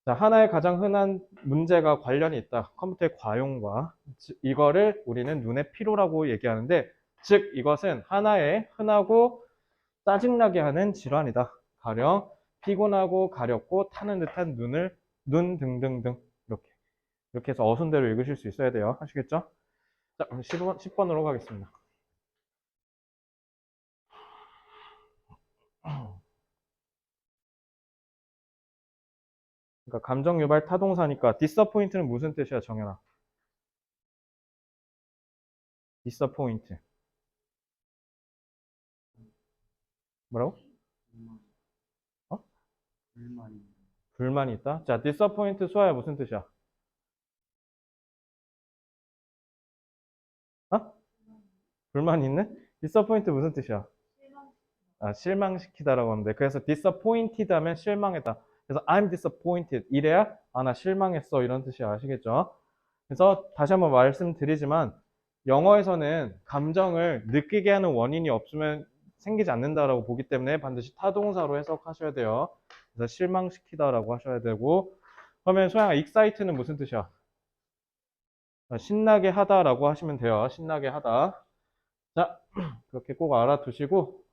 자, 하나의 가장 흔한 문제가 관련이 있다. 컴퓨터의 과용과. 이거를 우리는 눈의 피로라고 얘기하는데, 즉, 이것은 하나의 흔하고 짜증나게 하는 질환이다. 가령, 피곤하고 가렵고 타는 듯한 눈 등등등. 이렇게 해서 어순대로 읽으실 수 있어야 돼요. 아시겠죠? 자, 그럼 10번으로 가겠습니다. 그러니까 감정 유발 타동사니까 disappoint는 무슨 뜻이야, 정연아? disappoint. 뭐라고? 어? 불만이 있다? 자, disappoint 수아야 무슨 뜻이야? 어? 불만이 있네? disappoint 무슨 뜻이야? 실망시키다라고 하는데 그래서 disappointed 하면 실망했다. 그래서 I'm disappointed 이래야 나 실망했어 이런 뜻이 아시겠죠? 그래서 다시 한번 말씀드리지만 영어에서는 감정을 느끼게 하는 원인이 없으면 생기지 않는다라고 보기 때문에 반드시 타동사로 해석하셔야 돼요. 그래서 실망시키다라고 하셔야 되고 그러면 소양아 excite는 무슨 뜻이야? 신나게 하다라고 하시면 돼요. 신나게 하다. 자, 그렇게 꼭 알아두시고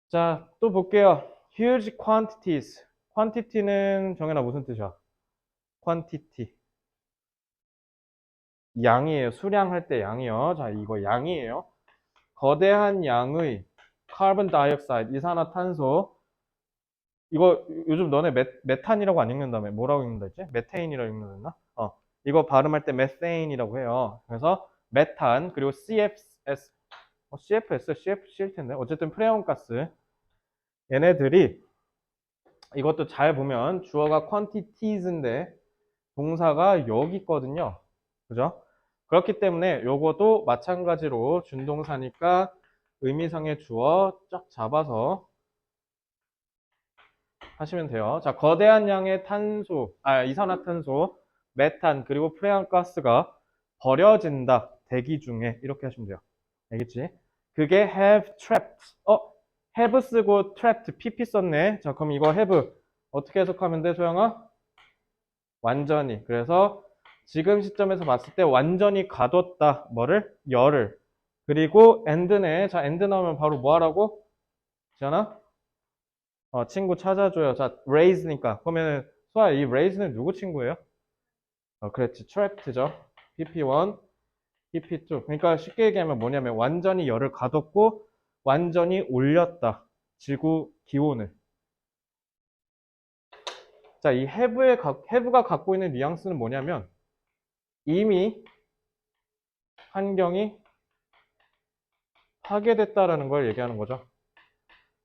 자, 또 볼게요. huge quantities. quantity는 정연아 무슨 뜻이야? quantity. 양이에요. 수량할 때 양이요. 자, 이거 양이에요. 거대한 양의 카본 다이옥사이드, 이산화탄소. 이거 요즘 너네 메탄이라고 안 읽는다며. 뭐라고 읽는다 했지? 메테인이라고 읽는다. 이거 발음할 때 메세인이라고 해요. 그래서 메탄 그리고 CFS CFS, CFC일 텐데. 어쨌든 프레온가스. 얘네들이 이것도 잘 보면 주어가 quantities인데 동사가 여기 있거든요. 그죠? 그렇기 때문에 요것도 마찬가지로 준동사니까 의미상의 주어 쫙 잡아서 하시면 돼요. 자, 거대한 양의 이산화탄소, 메탄 그리고 프레온가스가 버려진다. 대기 중에. 이렇게 하시면 돼요. 알겠지? 그게 have trapped. have 쓰고 trapped, pp 썼네. 자, 그럼 이거 have 어떻게 해석하면 돼, 소영아? 완전히. 그래서 지금 시점에서 봤을 때 완전히 가뒀다. 뭐를? 열을. 그리고 end네. 자, end 나오면 바로 뭐 하라고? 지연아? 친구 찾아줘요. 자, raise니까. 그러면 소아, 이 raise는 누구 친구예요? 그렇지. trapped죠. pp1, pp2. 그러니까 쉽게 얘기하면 뭐냐면 완전히 열을 가뒀고 완전히 올렸다. 지구 기온을. 자, 이 have가 갖고 있는 뉘앙스는 뭐냐면 이미 환경이 파괴됐다라는 걸 얘기하는 거죠.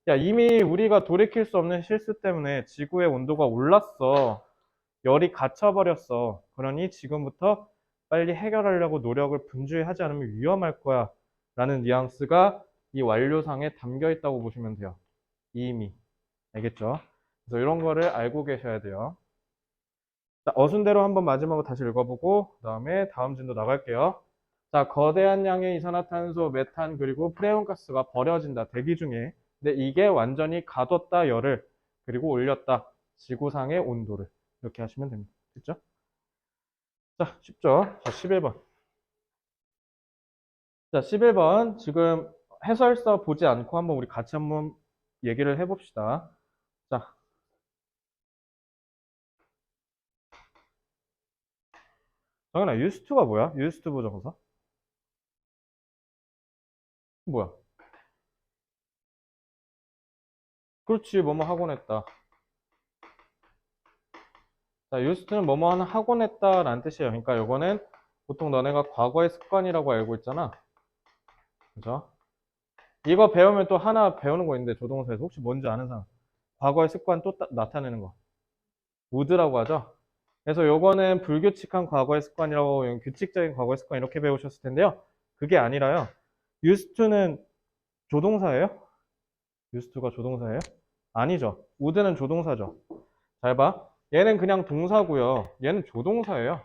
야, 이미 우리가 돌이킬 수 없는 실수 때문에 지구의 온도가 올랐어. 열이 갇혀버렸어. 그러니 지금부터 빨리 해결하려고 노력을 분주히 하지 않으면 위험할 거야. 라는 뉘앙스가 이 완료상에 담겨 있다고 보시면 돼요. 이미. 알겠죠? 그래서 이런 거를 알고 계셔야 돼요. 자, 어순대로 한번 마지막으로 다시 읽어보고 그 다음에 다음 진도 나갈게요. 자, 거대한 양의 이산화탄소, 메탄 그리고 프레온가스가 버려진다. 대기 중에. 근데 이게 완전히 가뒀다 열을 그리고 올렸다. 지구상의 온도를. 이렇게 하시면 됩니다. 됐죠? 자, 쉽죠? 자, 11번. 자, 11번. 지금 해설서 보지 않고 한번 우리 같이 한번 얘기를 해봅시다. 자, 정연아, used to가 뭐야? used to 부정사? 뭐야? 그렇지, 뭐뭐 하곤 했다. 자, used to는 뭐뭐 하는 하곤 했다라는 뜻이에요. 그러니까 요거는 보통 너네가 과거의 습관이라고 알고 있잖아. 그죠? 이거 배우면 또 하나 배우는 거 있는데 조동사에서 혹시 뭔지 아는 사람? 과거의 습관 또 나타내는 거. would라고 하죠. 그래서 요거는 불규칙한 과거의 습관이라고 규칙적인 과거의 습관 이렇게 배우셨을 텐데요. 그게 아니라요. used to는 조동사예요? used to가 조동사예요? 아니죠. would는 조동사죠. 잘 봐. 얘는 그냥 동사고요. 얘는 조동사예요.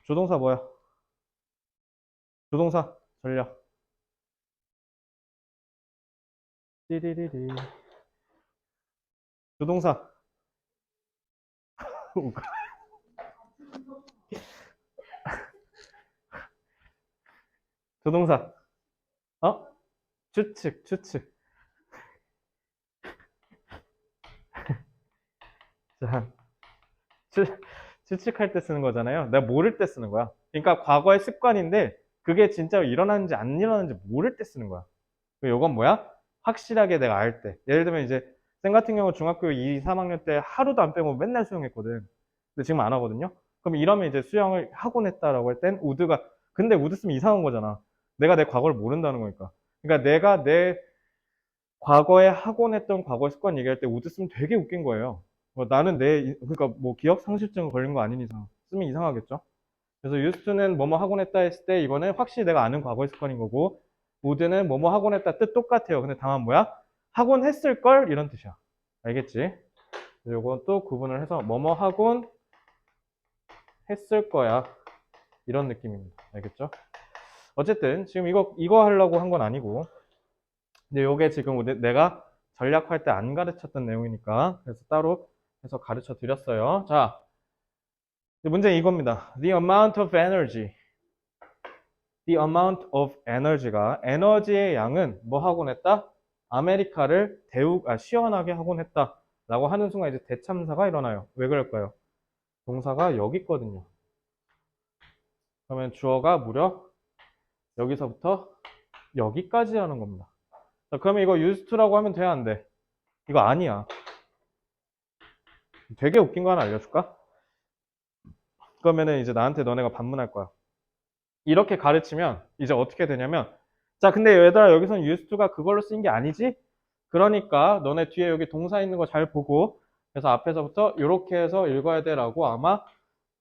조동사 뭐야? 조동사 전략. 띠리리리. 조동사. 조동사. 어? 추측, 추측. 자, 추, 추측할 때 쓰는 거잖아요. 내가 모를 때 쓰는 거야. 그러니까 과거의 습관인데 그게 진짜 일어나는지 안 일어나는지 모를 때 쓰는 거야. 이건 뭐야? 확실하게 내가 알 때. 예를 들면 이제 쌤 같은 경우 중학교 2, 3학년 때 하루도 안 빼고 맨날 수영했거든. 근데 지금 안 하거든요. 그럼 이러면 이제 수영을 하곤 했다라고 할 땐 우드가 근데 우드 쓰면 이상한 거잖아. 내가 내 과거를 모른다는 거니까. 그러니까 내가 내 과거에 하곤 했던 과거의 습관 얘기할 때 우드 쓰면 되게 웃긴 거예요. 나는 그러니까 뭐 기억 상실증 걸린 거 아닌 이상 쓰면 이상하겠죠. 그래서 유스트는 뭐뭐 하곤 했다 했을 때 이거는 확실히 내가 아는 과거의 습관인 거고 would는 뭐뭐 하곤 했다 뜻 똑같아요. 근데 다만 뭐야? 하곤 했을 걸 이런 뜻이야. 알겠지? 요건 또 구분을 해서 뭐뭐 하곤 했을 거야. 이런 느낌입니다. 알겠죠? 어쨌든 지금 이거 하려고 한 건 아니고 근데 요게 지금 내가 전략할 때 안 가르쳤던 내용이니까 그래서 따로 해서 가르쳐 드렸어요. 자, 문제는 이겁니다. The amount of energy. The amount of energy가 에너지의 양은 뭐 하곤 했다? 아메리카를 시원하게 하곤 했다. 라고 하는 순간 이제 대참사가 일어나요. 왜 그럴까요? 동사가 여기 있거든요. 그러면 주어가 무려 여기서부터 여기까지 하는 겁니다. 자, 그러면 이거 used to라고 하면 돼, 안 돼? 이거 아니야. 되게 웃긴 거 하나 알려줄까? 그러면은 이제 나한테 너네가 반문할 거야. 이렇게 가르치면 이제 어떻게 되냐면 자, 근데 얘들아 여기서는 used to가 그걸로 쓰인 게 아니지? 그러니까 너네 뒤에 여기 동사 있는 거 잘 보고 그래서 앞에서부터 이렇게 해서 읽어야 돼라고 아마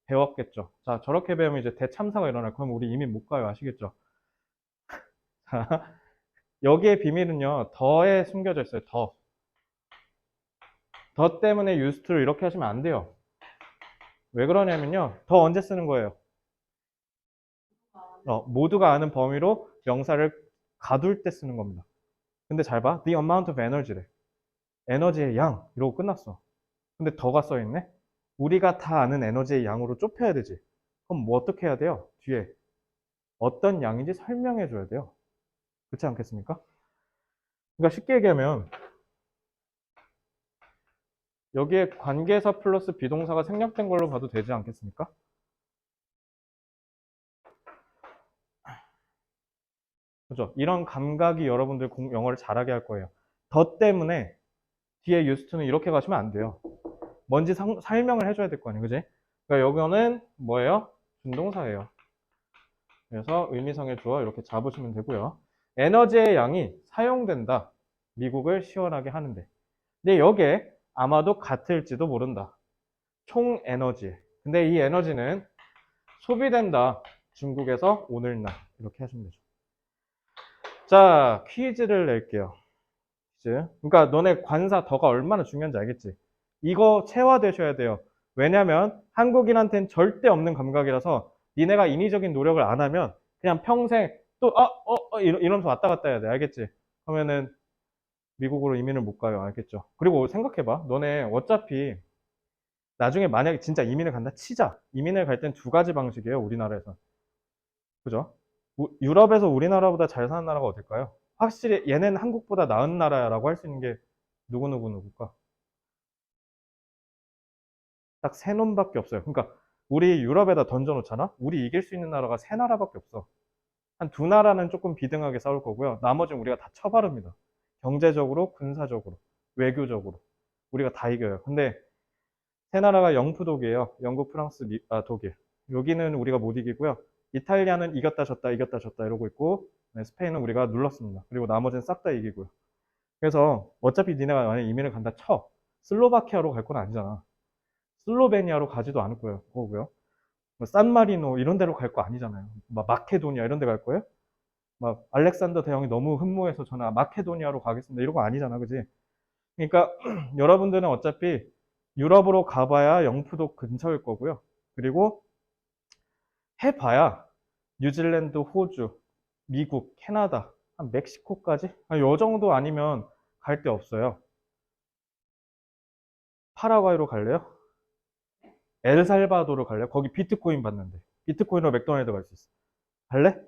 배웠겠죠. 자, 저렇게 배우면 이제 대참사가 일어날 거면 우리 이미 못 가요. 아시겠죠? 자, 여기에 비밀은요. 더에 숨겨져 있어요. 더. 더 때문에 used to를 이렇게 하시면 안 돼요. 왜 그러냐면요. 더 언제 쓰는 거예요? 모두가 아는 범위로 명사를 가둘 때 쓰는 겁니다. 근데 잘 봐. The amount of energy래. 에너지의 양. 이러고 끝났어. 근데 더가 써있네? 우리가 다 아는 에너지의 양으로 좁혀야 되지. 그럼 뭐 어떻게 해야 돼요? 뒤에 어떤 양인지 설명해 줘야 돼요. 그렇지 않겠습니까? 그러니까 쉽게 얘기하면 여기에 관계사 플러스 비동사가 생략된 걸로 봐도 되지 않겠습니까? 그죠? 이런 감각이 여러분들 영어를 잘하게 할 거예요. 더 때문에 뒤에 used to는 이렇게 가시면 안 돼요. 뭔지 설명을 해줘야 될 거 아니에요. 그지? 그러니까 여기는 뭐예요? 준동사예요. 그래서 의미상의 주어 이렇게 잡으시면 되고요. 에너지의 양이 사용된다. 미국을 시원하게 하는데. 근데 여기에 아마도 같을지도 모른다. 총 에너지. 근데 이 에너지는 소비된다. 중국에서 오늘날. 이렇게 하시면 되죠. 자, 퀴즈를 낼게요. 퀴즈. 그러니까 너네 관사 더가 얼마나 중요한지 알겠지? 이거 체화되셔야 돼요. 왜냐면 한국인한테는 절대 없는 감각이라서 니네가 인위적인 노력을 안 하면 그냥 평생 또 이러면서 왔다 갔다 해야 돼. 알겠지? 그러면은 미국으로 이민을 못 가요. 알겠죠? 그리고 생각해봐. 너네 어차피 나중에 만약에 진짜 이민을 간다 치자. 이민을 갈 땐 두 가지 방식이에요. 우리나라에서. 그죠? 유럽에서 우리나라보다 잘 사는 나라가 어딜까요? 확실히 얘는 한국보다 나은 나라라고 할 수 있는 게 누굴까? 딱 세 놈밖에 없어요. 그러니까 우리 유럽에다 던져놓잖아? 우리 이길 수 있는 나라가 세 나라밖에 없어. 한 두 나라는 조금 비등하게 싸울 거고요. 나머지는 우리가 다 쳐바릅니다. 경제적으로, 군사적으로, 외교적으로. 우리가 다 이겨요. 근데 세 나라가 영푸독이에요. 영국, 프랑스, 독일. 여기는 우리가 못 이기고요. 이탈리아는 이겼다 졌다 이겼다 졌다 이러고 있고 네, 스페인은 우리가 눌렀습니다. 그리고 나머지는 싹 다 이기고요. 그래서 어차피 니네가 만약 이민을 간다 쳐. 슬로바키아로 갈 건 아니잖아. 슬로베니아로 가지도 않을 거고요. 뭐 산마리노 이런 데로 갈 거 아니잖아요. 막 마케도니아 이런 데 갈 거예요? 막 알렉산더 대왕이 너무 흠모해서 저는 마케도니아로 가겠습니다. 이런 거 아니잖아. 그지? 그러니까 여러분들은 어차피 유럽으로 가봐야 영푸도 근처일 거고요. 그리고 해봐야 뉴질랜드, 호주, 미국, 캐나다, 한 멕시코까지? 요 정도 아니면 갈 데 없어요. 파라과이로 갈래요? 엘살바도르 갈래요? 거기 비트코인 받는데. 비트코인으로 맥도날드 갈 수 있어. 갈래?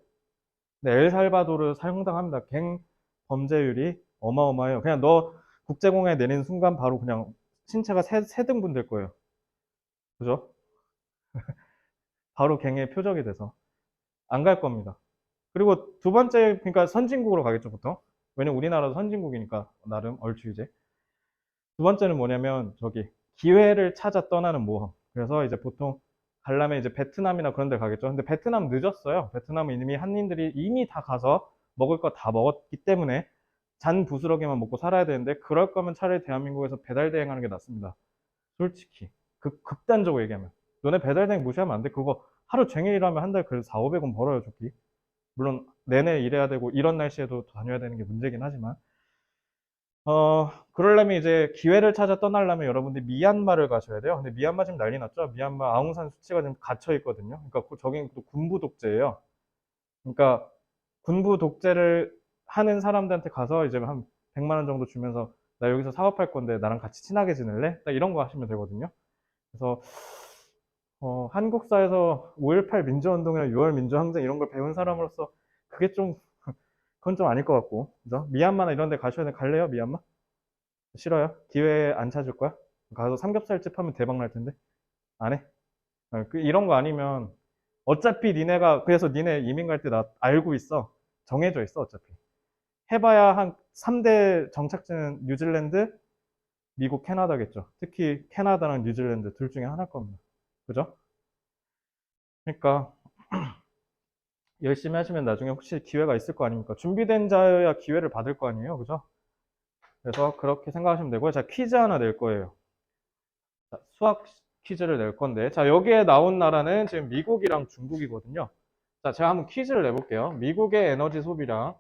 네, 엘살바도르 사용당합니다. 갱 범죄율이 어마어마해요. 그냥 너 국제공항에 내리는 순간 바로 그냥 신체가 세 등분 될 거예요. 그죠? 바로 갱의 표적이 돼서. 안 갈 겁니다. 그리고 두 번째, 그러니까 선진국으로 가겠죠, 보통. 왜냐면 우리나라도 선진국이니까, 나름 얼추 이제. 두 번째는 뭐냐면, 기회를 찾아 떠나는 모험. 그래서 이제 보통 가려면 이제 베트남이나 그런 데 가겠죠. 근데 베트남 늦었어요. 베트남은 이미 한인들이 이미 다 가서 먹을 거 다 먹었기 때문에 잔 부스러기만 먹고 살아야 되는데, 그럴 거면 차라리 대한민국에서 배달 대행하는 게 낫습니다. 솔직히. 극단적으로 얘기하면. 너네 배달 대행 무시하면 안 돼. 그거 하루 종일 일하면 한 달 그래도 4, 500원 벌어요, 좋기. 물론 내내 일해야 되고 이런 날씨에도 다녀야 되는 게 문제긴 하지만 그러려면 이제 기회를 찾아 떠나려면 여러분들이 미얀마를 가셔야 돼요. 근데 미얀마 지금 난리 났죠. 미얀마 아웅산 수치가 지금 갇혀 있거든요. 그러니까 저긴 또 군부 독재예요. 그러니까 군부 독재를 하는 사람들한테 가서 이제 한 100만 원 정도 주면서 나 여기서 사업할 건데 나랑 같이 친하게 지낼래? 딱 이런 거 하시면 되거든요. 그래서 한국사에서 5.18 민주운동이나 6월 민주항쟁 이런 걸 배운 사람으로서 그게 좀 그건 좀 아닐 것 같고, 그죠? 미얀마나 이런 데 가셔야 돼. 갈래요? 미얀마? 싫어요? 기회 안 찾을 거야? 가서 삼겹살집 하면 대박 날 텐데. 안 해? 이런 거 아니면 어차피 니네가 그래서 니네 이민 갈 때 나 알고 있어. 정해져 있어, 어차피. 해봐야 한 3대 정착지는 뉴질랜드, 미국, 캐나다겠죠. 특히 캐나다랑 뉴질랜드 둘 중에 하나일 겁니다. 그죠? 그러니까 열심히 하시면 나중에 혹시 기회가 있을 거 아닙니까? 준비된 자여야 기회를 받을 거 아니에요. 그죠? 그래서 그렇게 생각하시면 되고요. 자, 퀴즈 하나 낼 거예요. 자, 수학 퀴즈를 낼 건데, 자, 여기에 나온 나라는 지금 미국이랑 중국이거든요. 자, 제가 한번 퀴즈를 내볼게요. 미국의 에너지 소비량.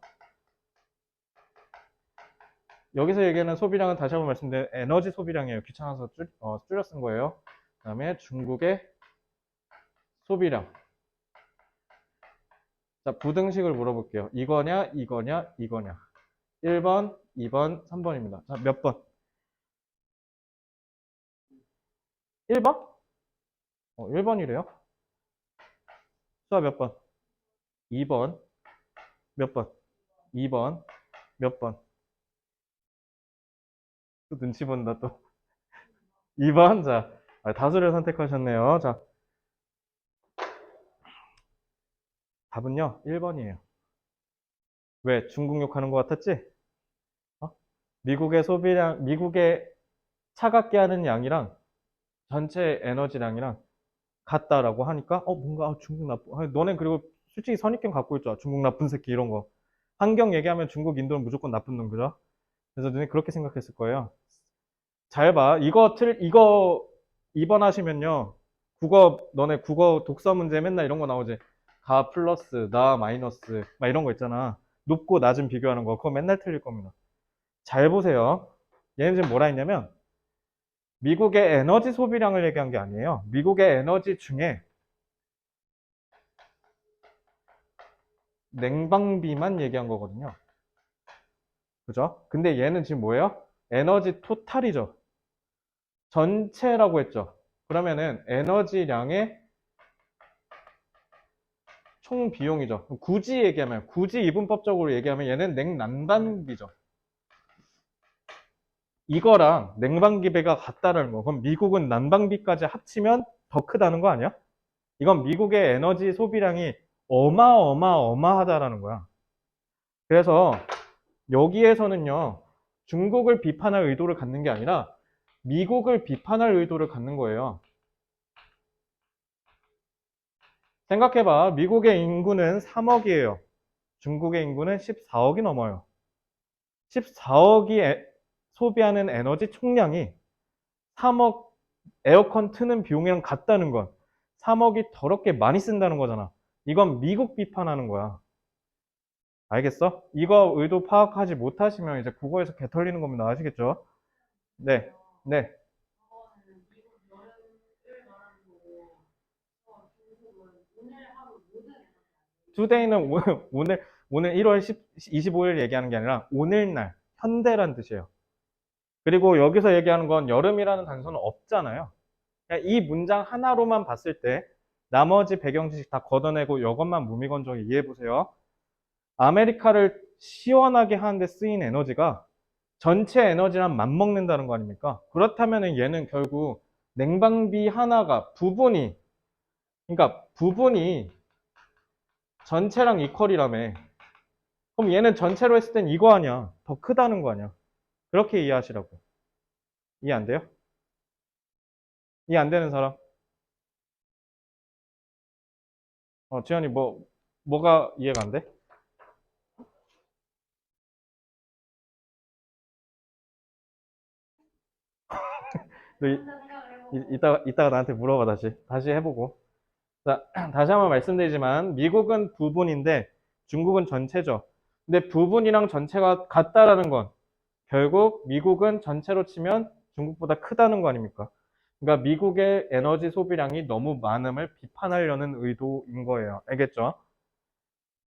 여기서 얘기하는 소비량은 다시 한번 말씀드리면 에너지 소비량이에요. 귀찮아서 줄여 쓴 거예요. 그 다음에 중국의 소비량. 자, 부등식을 물어볼게요. 이거냐, 이거냐, 이거냐. 1번, 2번, 3번입니다. 자, 몇 번? 1번? 1번이래요. 수아 몇 번? 2번. 몇 번? 2번. 몇 번? 또 눈치 본다, 또. 2번. 자, 다수를 선택하셨네요. 자, 답은요, 1번이에요. 왜? 중국 욕하는 것 같았지? 어? 미국의 소비량, 미국의 차갑게 하는 양이랑 전체 에너지량이랑 같다라고 하니까, 뭔가, 중국 나쁜, 너네 그리고 솔직히 선입견 갖고 있죠. 중국 나쁜 새끼 이런 거. 환경 얘기하면 중국, 인도는 무조건 나쁜 놈, 그죠? 그래서 너네 그렇게 생각했을 거예요. 잘 봐. 이거 2번 하시면요. 너네 국어 독서 문제 맨날 이런 거 나오지. 가 플러스, 나 마이너스, 막 이런 거 있잖아. 높고 낮은 비교하는 거. 그거 맨날 틀릴 겁니다. 잘 보세요. 얘는 지금 뭐라 했냐면, 미국의 에너지 소비량을 얘기한 게 아니에요. 미국의 에너지 중에 냉방비만 얘기한 거거든요. 그죠? 근데 얘는 지금 뭐예요? 에너지 토탈이죠. 전체라고 했죠. 그러면은 에너지량의 총 비용이죠. 굳이 이분법적으로 얘기하면 얘는 냉난방비죠. 이거랑 냉방비가 같다는 거. 그럼 미국은 난방비까지 합치면 더 크다는 거 아니야? 이건 미국의 에너지 소비량이 어마어마하다라는 거야. 그래서 여기에서는요, 중국을 비판할 의도를 갖는 게 아니라 미국을 비판할 의도를 갖는 거예요. 생각해봐. 미국의 인구는 3억이에요. 중국의 인구는 14억이 넘어요. 14억이 소비하는 에너지 총량이 3억 에어컨 트는 비용이랑 같다는 건 3억이 더럽게 많이 쓴다는 거잖아. 이건 미국 비판하는 거야. 알겠어? 이거 의도 파악하지 못하시면 이제 국어에서 개 털리는 겁니다. 아시겠죠? 네, 네. 투데이는 오늘 1월 25일 얘기하는 게 아니라 오늘날, 현대란 뜻이에요. 그리고 여기서 얘기하는 건 여름이라는 단서는 없잖아요. 그냥 이 문장 하나로만 봤을 때 나머지 배경 지식 다 걷어내고 이것만 무미건조하게 이해해 보세요. 아메리카를 시원하게 하는데 쓰인 에너지가 전체 에너지랑 맞먹는다는 거 아닙니까? 그렇다면 얘는 결국 냉방비 하나가 그러니까 부분이 전체랑 이퀄이라며. 그럼 얘는 전체로 했을 땐 이거 아니야. 더 크다는 거 아니야. 그렇게 이해하시라고. 이해 안 돼요? 이해 안 되는 사람? 지현이 뭐가 이해가 안 돼? 너 이따가 나한테 물어봐, 다시 해보고. 자, 다시 한번 말씀드리지만, 미국은 부분인데, 중국은 전체죠. 근데 부분이랑 전체가 같다라는 건, 결국 미국은 전체로 치면 중국보다 크다는 거 아닙니까? 그러니까 미국의 에너지 소비량이 너무 많음을 비판하려는 의도인 거예요. 알겠죠?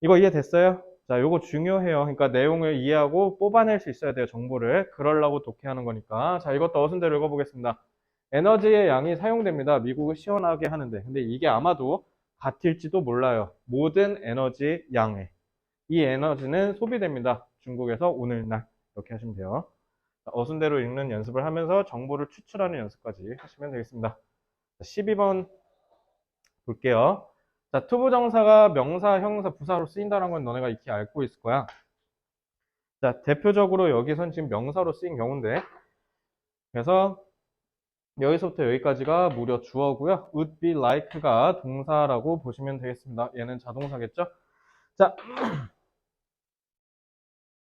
이거 이해됐어요? 자, 요거 중요해요. 그러니까 내용을 이해하고 뽑아낼 수 있어야 돼요, 정보를. 그러려고 독해하는 거니까. 자, 이것도 어순대로 읽어보겠습니다. 에너지의 양이 사용됩니다. 미국을 시원하게 하는데. 근데 이게 아마도 같을지도 몰라요. 모든 에너지 양에. 이 에너지는 소비됩니다. 중국에서 오늘날. 이렇게 하시면 돼요. 자, 어순대로 읽는 연습을 하면서 정보를 추출하는 연습까지 하시면 되겠습니다. 12번 볼게요. 자, 투부정사가 명사, 형용사, 부사로 쓰인다는 건 너네가 익히 알고 있을 거야. 자, 대표적으로 여기선 지금 명사로 쓰인 경우인데, 그래서 여기서부터 여기까지가 무려 주어고요. would be like가 동사라고 보시면 되겠습니다. 얘는 자동사겠죠? 자,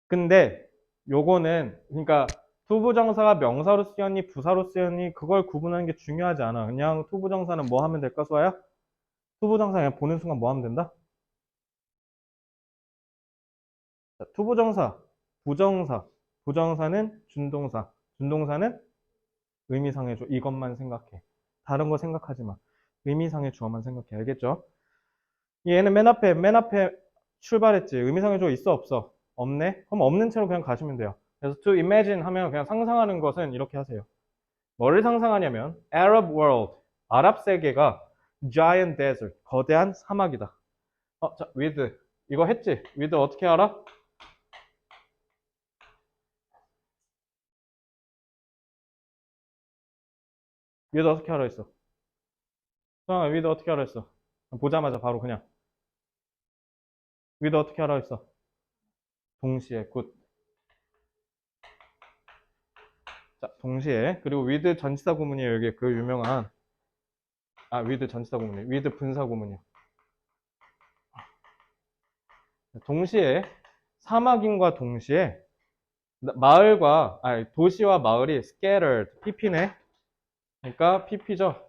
근데 요거는 그러니까 투부정사가 명사로 쓰였니 부사로 쓰였니 그걸 구분하는 게 중요하지 않아. 그냥 투부정사는 뭐 하면 될까, 수아야? 투부정사 그냥 보는 순간 뭐 하면 된다? 자, 투부정사, 부정사, 부정사는 준동사, 준동사는 의미상의 주. 이것만 생각해. 다른 거 생각하지 마. 의미상의 주어만 생각해. 알겠죠? 얘는 맨 앞에 출발했지. 의미상의 있어 없어? 없네? 그럼 없는 채로 그냥 가시면 돼요. 그래서 to imagine 하면 그냥 상상하는 것은 이렇게 하세요. 뭐를 상상하냐면 Arab world, 아랍 세계가 giant desert, 거대한 사막이다. 자, with 이거 했지? with 어떻게 알아? with 어떻게 알아 있어? 수강아, with 어떻게 알아 있어? 보자마자 바로 그냥 with 어떻게 알아 있어? 동시에 굿. 자, 동시에 그리고 with 전치사 구문이에요. 여기 그 유명한 with 전치사 구문이에요. with 분사 구문이에요. 동시에 사막인과 동시에 마을과 도시와 마을이 scattered pp네. 그러니까 pp죠.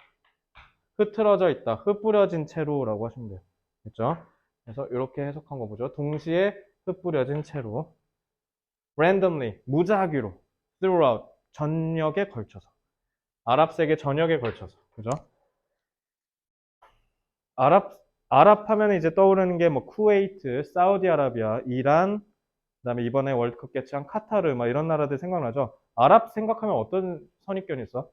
흐트러져 있다. 흩뿌려진 채로라고 하시면 돼요. 그렇죠? 그래서 이렇게 해석한 거 보죠. 동시에 흩뿌려진 채로 randomly 무작위로 throughout 전역에 걸쳐서 아랍 세계 전역에 걸쳐서 그죠? 아랍 하면 이제 떠오르는 게 뭐 쿠웨이트, 사우디아라비아, 이란, 그다음에 이번에 월드컵 개최한 카타르 막 이런 나라들 생각나죠? 아랍 생각하면 어떤 선입견이 있어?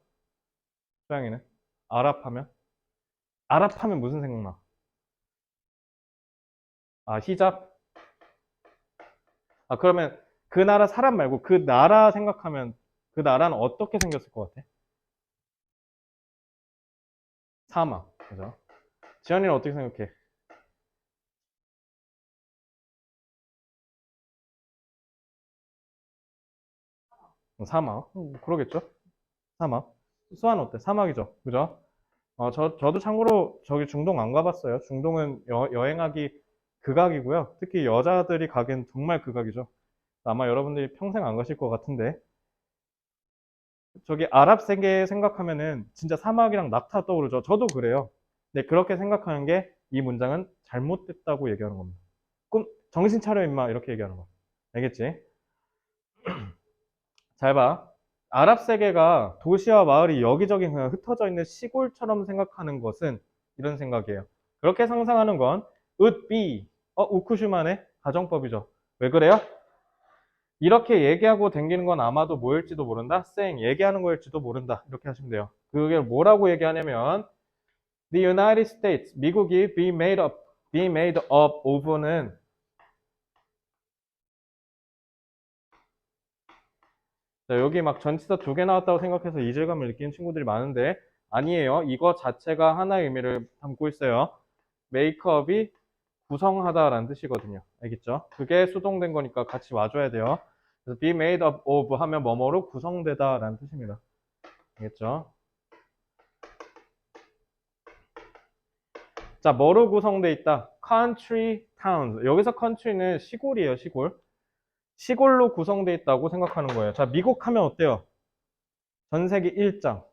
소양이는 아랍 하면 무슨 생각나? 히잡? 그러면 그 나라 사람 말고 그 나라 생각하면 그 나라는 어떻게 생겼을 것 같아? 사막, 그죠? 지현이는 어떻게 생각해? 사막. 그러겠죠? 사막. 수아는 어때? 사막이죠. 그죠? 저도 참고로 저기 중동 안 가봤어요. 중동은 여행하기 극악이고요. 특히 여자들이 가기엔 정말 극악이죠. 아마 여러분들이 평생 안 가실 것 같은데. 저기 아랍 세계 생각하면은 진짜 사막이랑 낙타 떠오르죠. 저도 그래요. 근데 그렇게 생각하는 게 이 문장은 잘못됐다고 얘기하는 겁니다. 정신 차려 임마 이렇게 얘기하는 거. 알겠지? 잘 봐. 아랍 세계가 도시와 마을이 여기저기 그냥 흩어져 있는 시골처럼 생각하는 것은 이런 생각이에요. 그렇게 상상하는 건 would be 우쿠슈만의 가정법이죠. 왜 그래요? 이렇게 얘기하고 댕기는 건 아마도 뭐일지도 모른다. saying 얘기하는 거일지도 모른다. 이렇게 하시면 돼요. 그게 뭐라고 얘기하냐면 The United States 미국이 be made up of는 자, 여기 막 전치사 2개 나왔다고 생각해서 이질감을 느끼는 친구들이 많은데 아니에요. 이거 자체가 하나의 의미를 담고 있어요. 메이크업이 구성하다라는 뜻이거든요. 알겠죠? 그게 수동된 거니까 같이 와줘야 돼요. 그래서 be made up of 하면 뭐뭐로 구성되다라는 뜻입니다. 알겠죠? 자, 뭐로 구성돼 있다? country towns. 여기서 country는 시골이에요, 시골. 시골로 구성돼 있다고 생각하는 거예요. 자, 미국 하면 어때요? 전 세계 1장.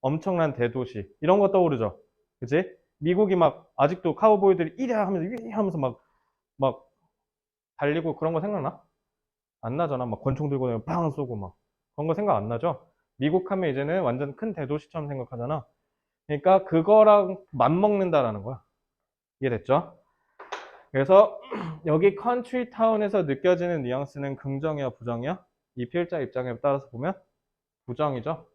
엄청난 대도시. 이런 거 떠오르죠? 그치? 미국이 막 아직도 카우보이들이 이래 하면서 위 하면서 막 달리고 그런 거 생각나? 안 나잖아. 막 권총 들고 그냥 팡 쏘고 막. 그런 거 생각 안 나죠? 미국 하면 이제는 완전 큰 대도시처럼 생각하잖아. 그러니까 그거랑 맞먹는다라는 거야. 이해됐죠? 그래서 여기 컨트리 타운에서 느껴지는 뉘앙스는 긍정이야, 부정이야? 이 필자 입장에 따라서 보면 부정이죠.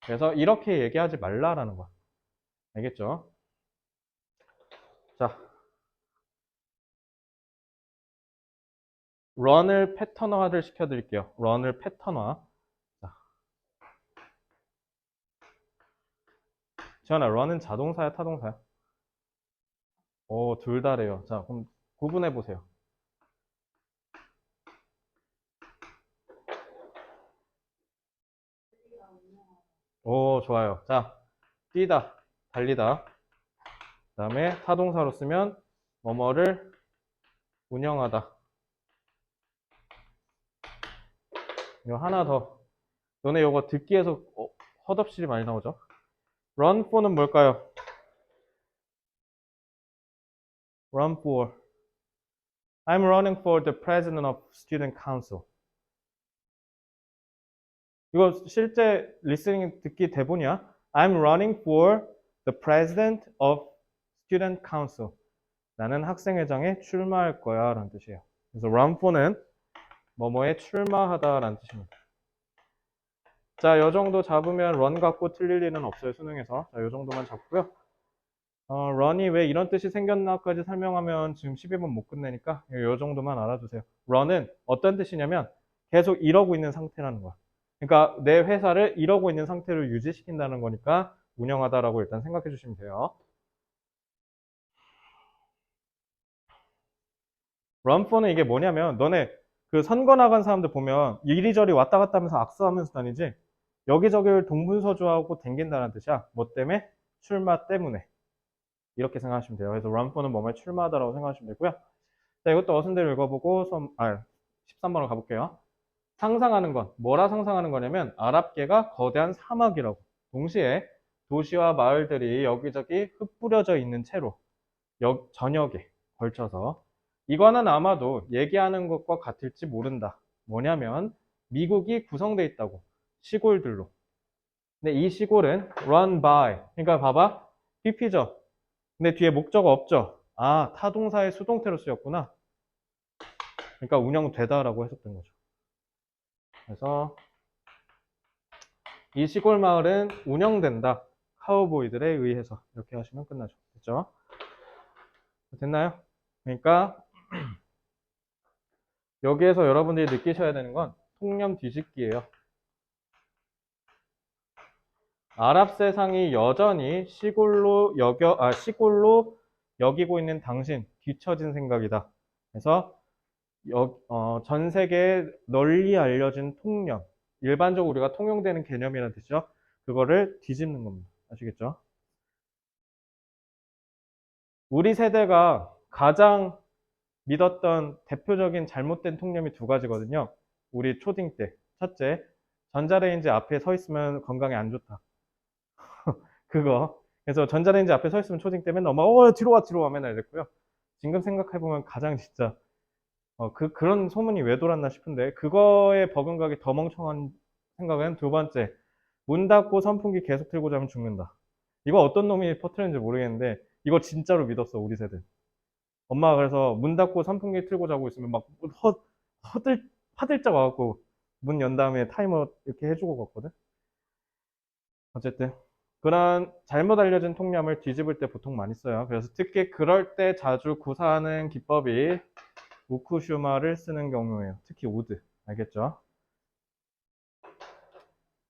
그래서 이렇게 얘기하지 말라라는 거야. 알겠죠? 자, 런을 패턴화를 시켜드릴게요. 런을 패턴화. 자, 지현아, 런은 자동사야, 타동사야? 둘 다래요. 자, 그럼 구분해 보세요. 좋아요. 자, 뛰다, 달리다. 그 다음에 타동사로 쓰면 뭐뭐를 운영하다. 이거 하나 더. 너네 이거 듣기에서 헛없이 많이 나오죠? run for는 뭘까요? run for. I'm running for the president of student council. 이거 실제 리스닝 듣기 대본이야. I'm running for the president of student council. 나는 학생회장에 출마할 거야 라는 뜻이에요. 그래서 run for는 뭐뭐에 출마하다 라는 뜻입니다. 자, 요 정도 잡으면 run 갖고 틀릴 일은 없어요, 수능에서. 자, 요 정도만 잡고요. run이 왜 이런 뜻이 생겼나까지 설명하면 지금 12분 못 끝내니까 요 정도만 알아두세요. run은 어떤 뜻이냐면 계속 이러고 있는 상태라는 거야. 그러니까 내 회사를 이러고 있는 상태를 유지시킨다는 거니까 운영하다라고 일단 생각해 주시면 돼요. run for는 이게 뭐냐면 너네 그 선거 나간 사람들 보면 이리저리 왔다 갔다 하면서 악수하면서 다니지 여기저기를 동분서주하고 댕긴다는 뜻이야. 뭐 때문에? 출마 때문에. 이렇게 생각하시면 돼요. 그래서 run for는 뭐뭐 출마하다라고 생각하시면 되고요. 자, 이것도 어순대로 읽어보고 13번으로 가볼게요. 상상하는 건 뭐라 상상하는 거냐면 아랍계가 거대한 사막이라고. 동시에 도시와 마을들이 여기저기 흩뿌려져 있는 채로 전역에 걸쳐서 이거는 아마도 얘기하는 것과 같을지 모른다. 뭐냐면 미국이 구성되어 있다고. 시골들로. 근데 이 시골은 run by. 그러니까 봐봐. PP죠. 근데 뒤에 목적어 없죠. 아, 타동사의 수동태로 쓰였구나. 그러니까 운영되다라고 했었던 거죠. 그래서 이 시골 마을은 운영된다. 카우보이들에 의해서. 이렇게 하시면 끝나죠. 됐죠? 됐나요? 그러니까 여기에서 여러분들이 느끼셔야 되는 건 통념 뒤집기예요. 아랍 세상이 여전히 시골로 여기고 있는 당신, 뒤처진 생각이다. 그래서 전 세계에 널리 알려진 통념, 일반적으로 우리가 통용되는 개념이라는 뜻이죠. 그거를 뒤집는 겁니다. 아시겠죠? 우리 세대가 가장 믿었던 대표적인 잘못된 통념이 두 가지거든요. 우리 초딩 때. 첫째, 전자레인지 앞에 서 있으면 건강에 안 좋다. 그거. 그래서 전자레인지 앞에 서 있으면 초딩 때 맨날 엄마, 뒤로 와, 맨날 이랬고요. 지금 생각해보면 가장 진짜, 그런 소문이 왜 돌았나 싶은데, 그거에 버금가기 더 멍청한 생각은 두 번째, 문 닫고 선풍기 계속 틀고 자면 죽는다. 이거 어떤 놈이 퍼뜨렸는지 모르겠는데, 이거 진짜로 믿었어, 우리 세대. 엄마가 그래서 문 닫고 선풍기 틀고 자고 있으면 막 화들짝 와갖고 문 연 다음에 타이머 이렇게 해주고 갔거든. 어쨌든 그런 잘못 알려진 통념을 뒤집을 때 보통 많이 써요. 그래서 특히 그럴 때 자주 구사하는 기법이 우쿠슈마를 쓰는 경우예요. 특히 우드. 알겠죠?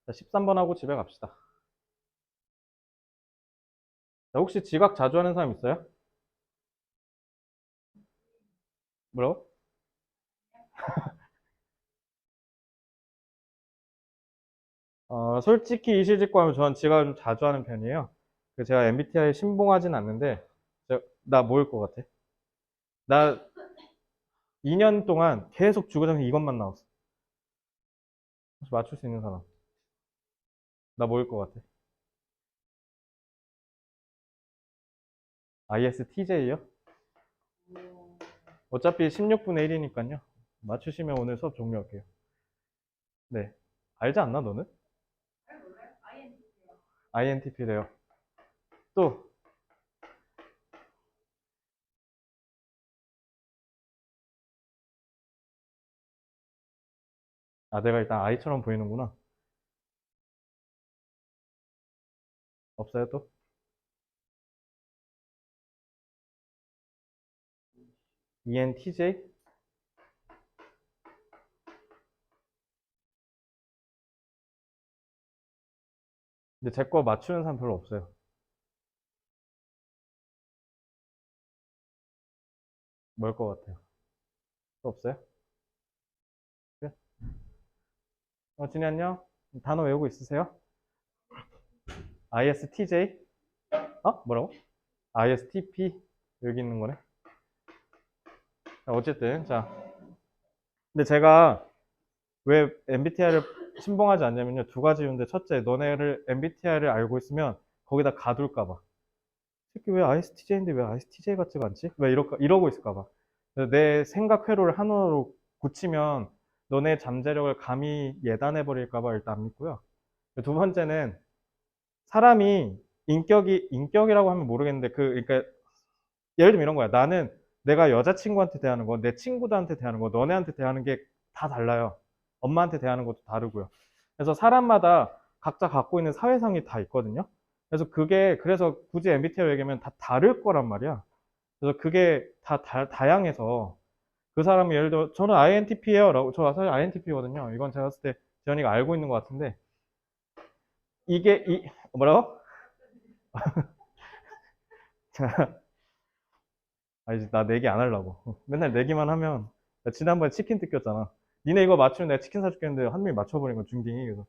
자, 13번 하고 집에 갑시다. 자, 혹시 지각 자주 하는 사람 있어요? 뭐라고? 솔직히 이 시집고 하면 저는 지각을 좀 자주 하는 편이에요. 제가 MBTI에 신봉하진 않는데, 나 뭐일 것 같아? 나 2년 동안 계속 주구장창 이것만 나왔어. 혹시 맞출 수 있는 사람? 나 뭐일 것 같아? ISTJ요? 어차피 16분의 1이니까요. 맞추시면 오늘 수업 종료할게요. 네. 알지 않나, 너는? INTP래요. 또, 내가 일단 I처럼 보이는구나. 없어요, 또? ENTJ? 근데 제 거 맞추는 사람 별로 없어요. 뭘 것 같아요? 또 없어요? 그래? 진이 안녕? 단어 외우고 있으세요? ISTJ? 뭐라고? ISTP? 여기 있는 거네. 자, 어쨌든, 자. 근데 제가 왜 MBTI를 신봉하지 않냐면요. 두 가지 이유인데, 첫째, 너네를 MBTI를 알고 있으면 거기다 가둘까봐. 특히 왜 ISTJ인데 왜 ISTJ 같지가 않지? 왜 이러고 있을까봐. 내 생각 회로를 하나로 굳히면 너네 잠재력을 감히 예단해버릴까봐 일단 안 믿고요. 두 번째는 사람이 인격이라고 하면 모르겠는데, 그러니까 예를 들면 이런 거야. 나는 내가 여자친구한테 대하는 거, 내 친구들한테 대하는 거, 너네한테 대하는 게 다 달라요. 엄마한테 대하는 것도 다르고요. 그래서 사람마다 각자 갖고 있는 사회성이 다 있거든요. 그래서 굳이 MBTI 얘기하면 다 다를 거란 말이야. 그래서 그게 다 다양해서 그 사람이 예를 들어 저는 INTP예요 라고 저 사실 INTP거든요. 이건 제가 봤을 때 지현이가 알고 있는 것 같은데 이게 뭐라고? 아 이제 나 내기 안 하려고. 맨날 내기만 하면 나 지난번에 치킨 뜯겼잖아. 니네 이거 맞추면 내가 치킨 사줄게 했는데 한 명이 맞춰버린 거 중딩이. 그래서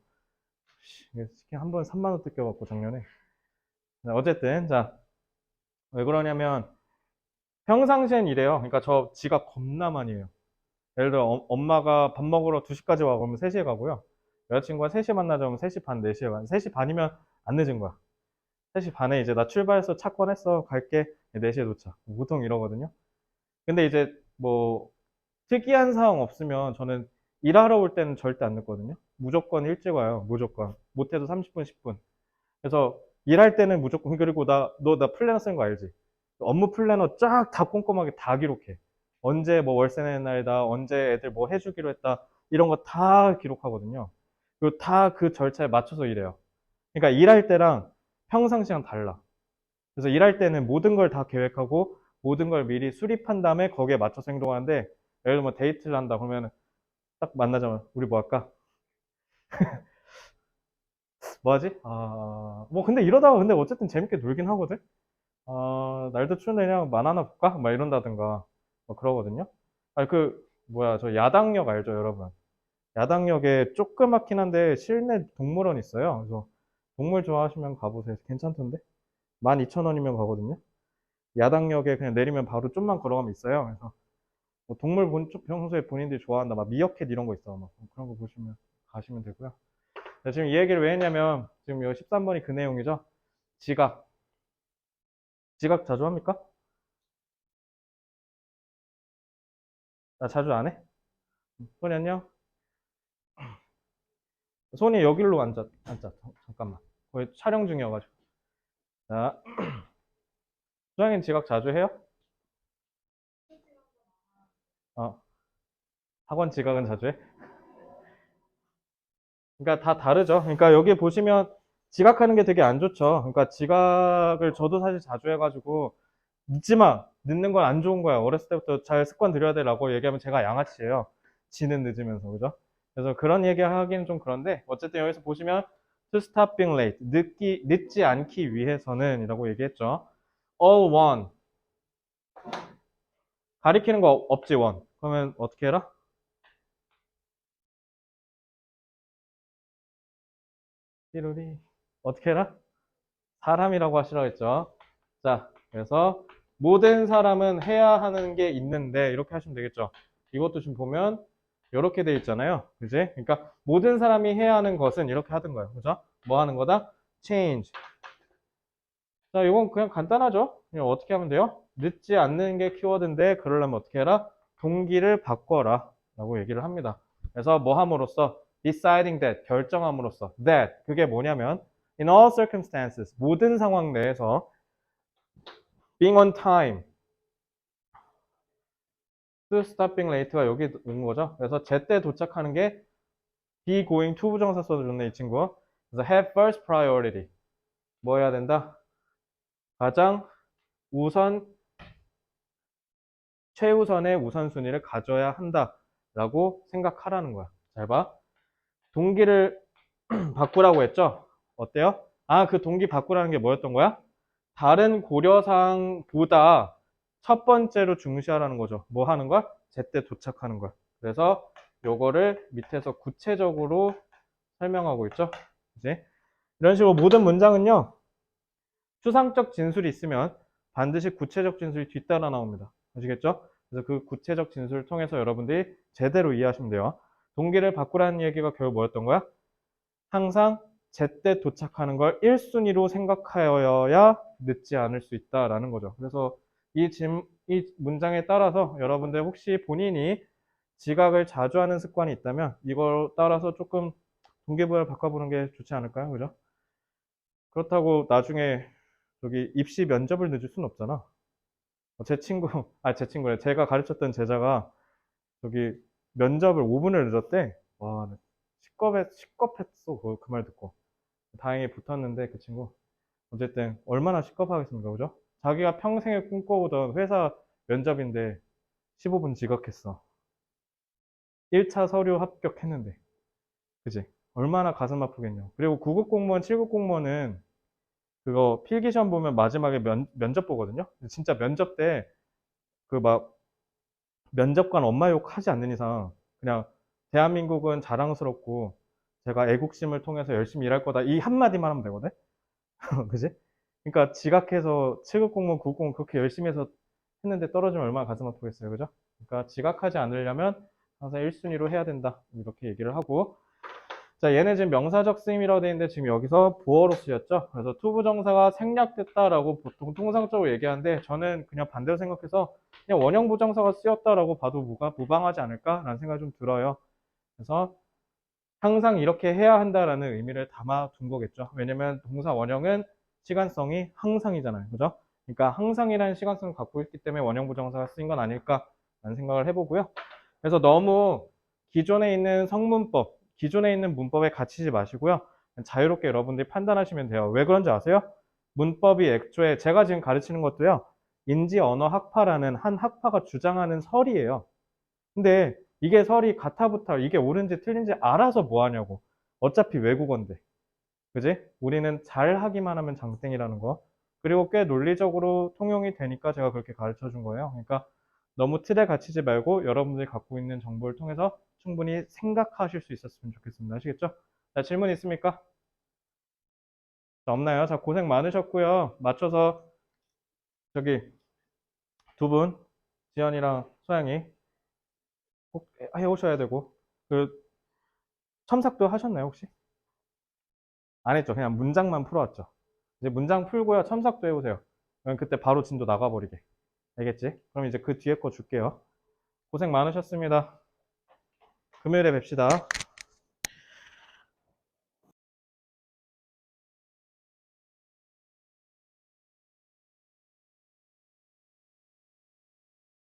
이게 치킨 한 번 3만 원 뜯겨갖고 작년에. 자, 어쨌든 자 왜 그러냐면 평상시엔 이래요. 그러니까 저 지각 겁나 많이 해요. 예를 들어 엄마가 밥 먹으러 2시까지 와 그러면 3시에 가고요. 여자친구가 3시에 만나자 면 3시 반, 4시에 가. 3시 반이면 안 늦은 거야. 3시 반에 이제 나 출발해서 차 꺼냈어. 갈게. 4시에 도착. 보통 이러거든요. 근데 이제 뭐 특이한 사항 없으면 저는 일하러 올 때는 절대 안 늦거든요. 무조건 일찍 와요. 무조건. 못해도 30분, 10분. 그래서 일할 때는 무조건, 그리고 나 플래너 쓰는 거 알지? 업무 플래너 쫙 다 꼼꼼하게 다 기록해. 언제 뭐 월세 내는 날이다, 언제 애들 뭐 해주기로 했다, 이런 거 다 기록하거든요. 그리고 다 그 절차에 맞춰서 일해요. 그러니까 일할 때랑 평상시랑 달라. 그래서 일할 때는 모든 걸 다 계획하고 모든 걸 미리 수립한 다음에 거기에 맞춰서 행동하는데 예를 들면 뭐 데이트를 한다 그러면 딱 만나자마자 우리 뭐 할까? 뭐 하지? 뭐 근데 이러다가 근데 어쨌든 재밌게 놀긴 하거든? 날도 추운데 그냥 만화나 볼까? 막 이런다든가 뭐 그러거든요. 아니 뭐야 저 야당역 알죠 여러분? 야당역에 조그맣긴 한데 실내 동물원 있어요. 그래서 동물 좋아하시면 가보세요. 괜찮던데? 12,000원이면 가거든요. 야당역에 그냥 내리면 바로 좀만 걸어가면 있어요. 그래서 뭐 평소에 본인들이 좋아한다. 막 미어캣 이런 거 있어. 막 그런 거 보시면 가시면 되고요. 자, 지금 이 얘기를 왜 했냐면 지금 요 13번이 그 내용이죠. 지각. 지각 자주 합니까? 나 자주 안 해? 손이 안녕? 손이 여기로 앉아. 잠깐만. 거의 촬영 중이어가지고. 자, 수장님 지각 자주 해요? 어, 학원 지각은 자주 해? 그러니까 다 다르죠. 그러니까 여기 보시면 지각하는 게 되게 안 좋죠. 그러니까 지각을 저도 사실 자주 해가지고 늦지 마. 늦는 건 안 좋은 거야. 어렸을 때부터 잘 습관 들여야 되라고 얘기하면 제가 양아치예요. 지는 늦으면서, 그죠? 그래서 그런 얘기 하기는 좀 그런데, 어쨌든 여기서 보시면, to stop being late. 늦지 않기 위해서는, 이라고 얘기했죠. all one. 가리키는 거 없지, one. 그러면 어떻게 해라? 띠루리. 어떻게 해라? 사람이라고 하시라고 했죠. 자, 그래서 모든 사람은 해야 하는 게 있는데 이렇게 하시면 되겠죠. 이것도 지금 보면 이렇게 돼 있잖아요. 그지? 그러니까 모든 사람이 해야 하는 것은 이렇게 하던 거예요. 그죠? 뭐 하는 거다? change. 자, 이건 그냥 간단하죠? 그냥 어떻게 하면 돼요? 늦지 않는 게 키워드인데 그러려면 어떻게 해라? 동기를 바꿔라 라고 얘기를 합니다. 그래서 뭐 함으로써 deciding that, 결정함으로써 that, 그게 뭐냐면 in all circumstances, 모든 상황 내에서 being on time, to stop being late가 여기 온 거죠. 그래서 제때 도착하는 게 be going to 부정사 써줬네 이 친구. 그래서 have first priority. 뭐 해야 된다? 가장 우선 최우선의 우선순위를 가져야 한다라고 생각하라는 거야. 잘 봐. 동기를 바꾸라고 했죠? 어때요? 그 동기 바꾸라는 게 뭐였던 거야? 다른 고려사항보다 첫 번째로 중시하라는 거죠. 뭐 하는 거야? 제때 도착하는 거야. 그래서 요거를 밑에서 구체적으로 설명하고 있죠. 이제 이런 식으로 모든 문장은요. 추상적 진술이 있으면 반드시 구체적 진술이 뒤따라 나옵니다. 아시겠죠? 그래서 그 구체적 진술을 통해서 여러분들이 제대로 이해하시면 돼요. 동기를 바꾸라는 얘기가 결국 뭐였던 거야? 항상 제때 도착하는 걸 1순위로 생각하여야 늦지 않을 수 있다라는 거죠. 그래서 이 문장에 따라서 여러분들 혹시 본인이 지각을 자주 하는 습관이 있다면 이걸 따라서 조금 동기부여를 바꿔보는 게 좋지 않을까요? 그죠? 그렇다고 나중에 저기 입시 면접을 늦을 순 없잖아. 제 친구, 제 친구래. 제가 가르쳤던 제자가 저기 면접을 5분을 늦었대. 와, 나 시겁했어. 그 말 듣고. 다행히 붙었는데 그 친구. 어쨌든 얼마나 시겁하겠습니까, 그죠? 자기가 평생에 꿈꿔오던 회사 면접인데 15분 지각했어. 1차 서류 합격했는데. 그지? 얼마나 가슴 아프겠냐. 그리고 9급 공무원, 7급 공무원은 그거 필기시험 보면 마지막에 면접 보거든요. 진짜 면접 때 그 막 면접관 엄마 욕 하지 않는 이상 그냥 대한민국은 자랑스럽고 제가 애국심을 통해서 열심히 일할 거다 이 한마디만 하면 되거든. 그지? 그러니까 지각해서 7급 공무원, 9급 공무원 그렇게 열심히 해서 했는데 떨어지면 얼마나 가슴 아프겠어요. 그죠? 그러니까 지각하지 않으려면 항상 1순위로 해야 된다. 이렇게 얘기를 하고 자, 얘는 지금 명사적 쓰임이라고 되어 있는데 지금 여기서 보어로 쓰였죠. 그래서 투부정사가 생략됐다라고 보통 통상적으로 얘기하는데 저는 그냥 반대로 생각해서 그냥 원형 부정사가 쓰였다라고 봐도 무방하지 않을까라는 생각이 좀 들어요. 그래서 항상 이렇게 해야 한다라는 의미를 담아둔 거겠죠. 왜냐면 동사 원형은 시간성이 항상이잖아요. 그죠? 그러니까 항상이라는 시간성을 갖고 있기 때문에 원형 부정사가 쓰인 건 아닐까라는 생각을 해보고요. 그래서 너무 기존에 있는 성문법, 기존에 있는 문법에 갇히지 마시고요. 자유롭게 여러분들이 판단하시면 돼요. 왜 그런지 아세요? 문법이 애초에 제가 지금 가르치는 것도요. 인지언어학파라는 한 학파가 주장하는 설이에요. 근데 이게 설이 가타부타 이게 옳은지 틀린지 알아서 뭐 하냐고. 어차피 외국어인데. 그지? 우리는 잘 하기만 하면 장땡이라는 거. 그리고 꽤 논리적으로 통용이 되니까 제가 그렇게 가르쳐 준 거예요. 그러니까 너무 틀에 갇히지 말고 여러분들이 갖고 있는 정보를 통해서 충분히 생각하실 수 있었으면 좋겠습니다. 아시겠죠? 자, 질문 있습니까? 자, 없나요? 자, 고생 많으셨고요. 맞춰서 저기 두 분, 지연이랑 소양이 꼭 해오셔야 되고 그 첨삭도 하셨나요, 혹시? 안 했죠. 그냥 문장만 풀어왔죠. 이제 문장 풀고요. 첨삭도 해보세요. 그럼 그때 바로 진도 나가버리게. 알겠지? 그럼 이제 그 뒤에 거 줄게요. 고생 많으셨습니다. 금요일에 뵙시다.